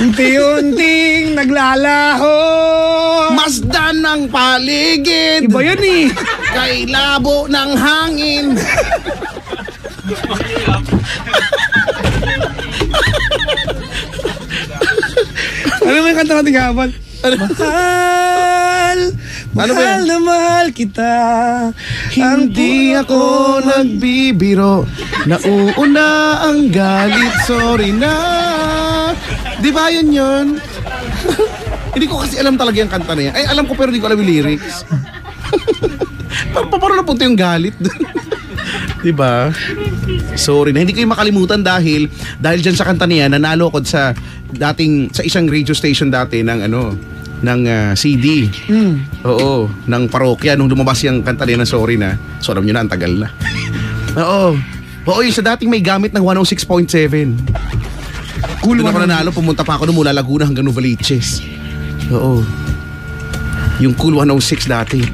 Unti-unting naglalaho. Masdan ng paligid. Iba yan eh. Kay labo ng hangin. Ano ba yung kanta natin kahapon? Mahal, Ano ba mahal yan? na mahal kita. Hindi ako nagbibiro. Nauuna ang galit. Sorry na. Di ba yun yun? Hindi ko kasi alam talaga yung kanta na yan. Ay, alam ko pero hindi ko alam yung lyrics. Paano napunta yung galit? Di ba? Sorry na. Hindi ko yung makalimutan dahil dyan sa kanta niya, nanalo ko sa isang radio station dati ng CD. Oo, ng parokya nung lumabas yung kanta niya ng Sorry na. So alam nyo na, ang tagal na. Oo, yung sa dating may gamit ng 106.7. Cool Doon ako 106. nanalo, pumunta pa ako mula Laguna hanggang Novaliches. Oo. Yung Cool 106 dati.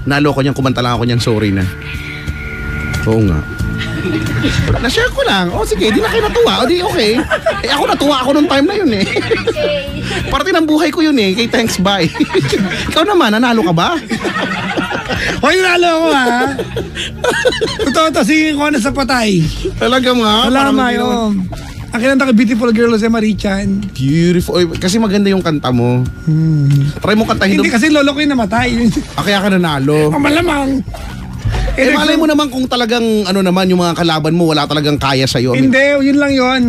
Nalo ko niyang, kumanta lang ako niyang sorry na. Oo nga. Na-share ko lang. O sige, di na kayo natuwa. O di okay. Eh ako natuwa ako nung time na yun eh. Parte ng buhay ko yun eh. Kay thanks, bye. Ikaw naman, nanalo ka ba? Hoy, nalo ako ha. Totoo to, singin ko na sa patay. Talaga nga. Wala parang ma hindi naman- yun. Ang kinanta ko, Beautiful Girl si Marichan. Beautiful. Oy, kasi maganda yung kanta mo. Try mo kantahin Hindi doon. kasi lolo ko yung namatay. Kaya ka nanalo. Malamang. Eh malay mo naman kung talagang ano naman yung mga kalaban mo wala talagang kaya sa'yo. I mean, Hindi, yun lang yun.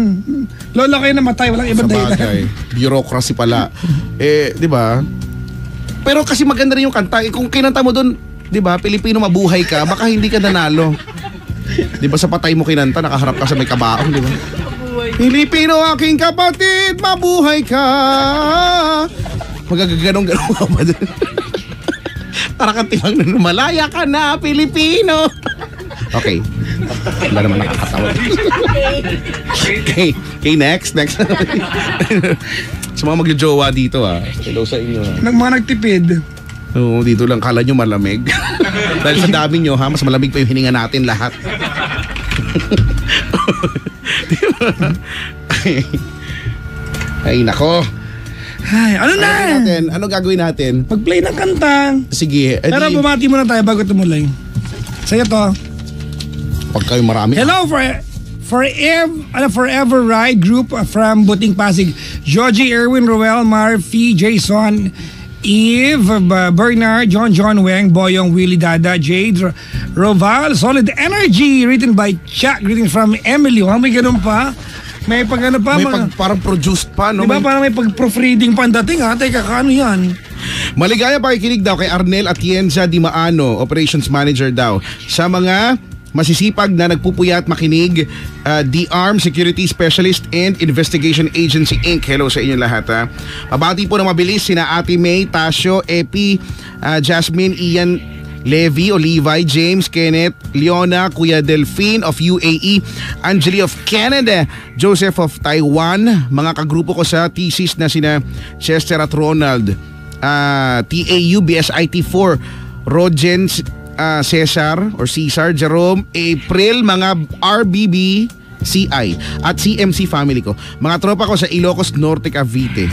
Lolo ko yung namatay, walang ibang sa dahilan. bagay. Bureaucracy pala. Di ba? Pero kasi maganda rin yung kanta. Eh, kung kinanta mo doon, di ba, Pilipino mabuhay ka, baka hindi ka nanalo. Di ba sa patay mo kinanta, nakaharap ka sa may kabaong, di ba? Pilipino aking kapatid, mabuhay ka. Magagaganong-ganong ka ba doon? Para kang timang na malaya ka na, Pilipino. Okay. Wala naman nakakatawa. Okay, next. Sa mga magjojowa dito hello sa inyo Mga nagtipid. Oo, dito lang kala nyo malamig. Dahil sa dami nyo mas malamig pa yung hininga natin lahat. Ay, nako. Ay, ano na? Ano gagawin natin? Mag-play ng kanta. Sige, Pero bumati muna tayo bago tumuloy. Sa'yo to. pag kayo marami. Hello Forever Ride Group from Buting Pasig. Georgie, Erwin, Roel, Marfi, Jason, Eve, Bernard, John Weng, Boyong, Willie, Dada, Jade, Roval, Solid Energy, written by Chuck, greeting from Emily. May ganun pa. May pag ano pa. May parang produced pa, no? Diba parang may pag-proofreading pa ang dating ha? Teka, kaano yan? Maligaya pakikinig daw kay Arnel Atienza Di Maano, Operations Manager daw. Sa mga masisipag na nagpupuyat makinig, D-Arm Security Specialist and Investigation Agency Inc. Hello sa inyo lahat ha. Mabati po na mabilis sina Ate May, Tasio, Epi, Jasmine, Ian, Levi, Olivay, James, Kenneth, Leona, Kuya Delphine of UAE, Angeli of Canada, Joseph of Taiwan, mga kagrupo ko sa thesis na sina Chester at Ronald, TAU, BSIT4, Rogen, Cesar or Cesar, Jerome, April, mga RBB, CI at CMC family ko. Mga tropa ko sa Ilocos Norte, Cavite.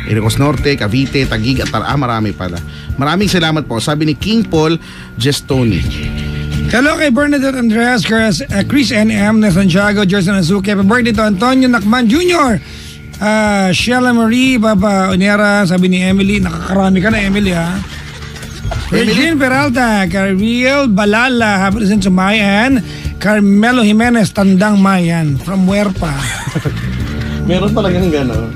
Ilocos Norte, Cavite, Taguig at marami pala. Maraming salamat po. Sabi ni King Paul Gestoni. Hello kay Bernadette Andreas, Chris N.M. na Santiago, Jerson Azuki. Happy birthday to Antonio Nakman Jr. Sheila Marie, Baba Onera, sabi ni Emily. Nakakarami ka na, Emily ha. Regine Peralta, Cariel Balala, happy listen to Mayan. Carmelo Jimenez, Tandang Mayan, from Huerpa. Meron talagang gano'n.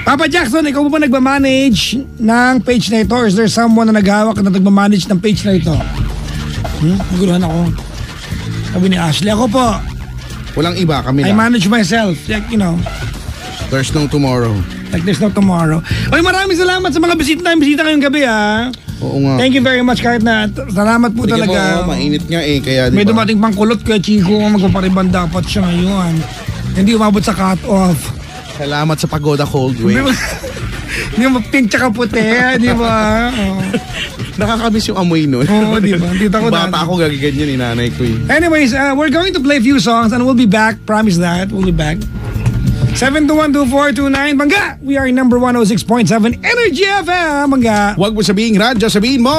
Papa Jackson, ikaw ba nagmamanage ng page na ito? Or is there someone na naghawak na nagmamanage ng page na ito? Naguluhan ako. Sabi ni Ashley, ako po. Walang iba, kami I lang. manage myself. Like, you know. There's no tomorrow. Like there's no tomorrow. Oy, maraming salamat sa mga bisita ngayong gabi ha. Oo nga. Thank you very much kahit na salamat po Sige talaga. po, mainit nga kaya May diba? dumating pang kulot kay Chico, magpapariban dapat siya ngayon. Hindi umabot sa cut-off. Salamat sa Pagoda Cold Wave. Hindi mo pink tsaka puti, di ba? Oh. Nakakamiss yung amoy nun. Oo, di ba? Tita ko Bata dati. ako gaganyan ni nanay ko eh. Anyways, we're going to play a few songs and we'll be back. Promise that. We'll be back. 7212429 Bangga! We are number 106.7 Energy FM, Bangga! Huwag mo sabihin radyo, sabihin mo!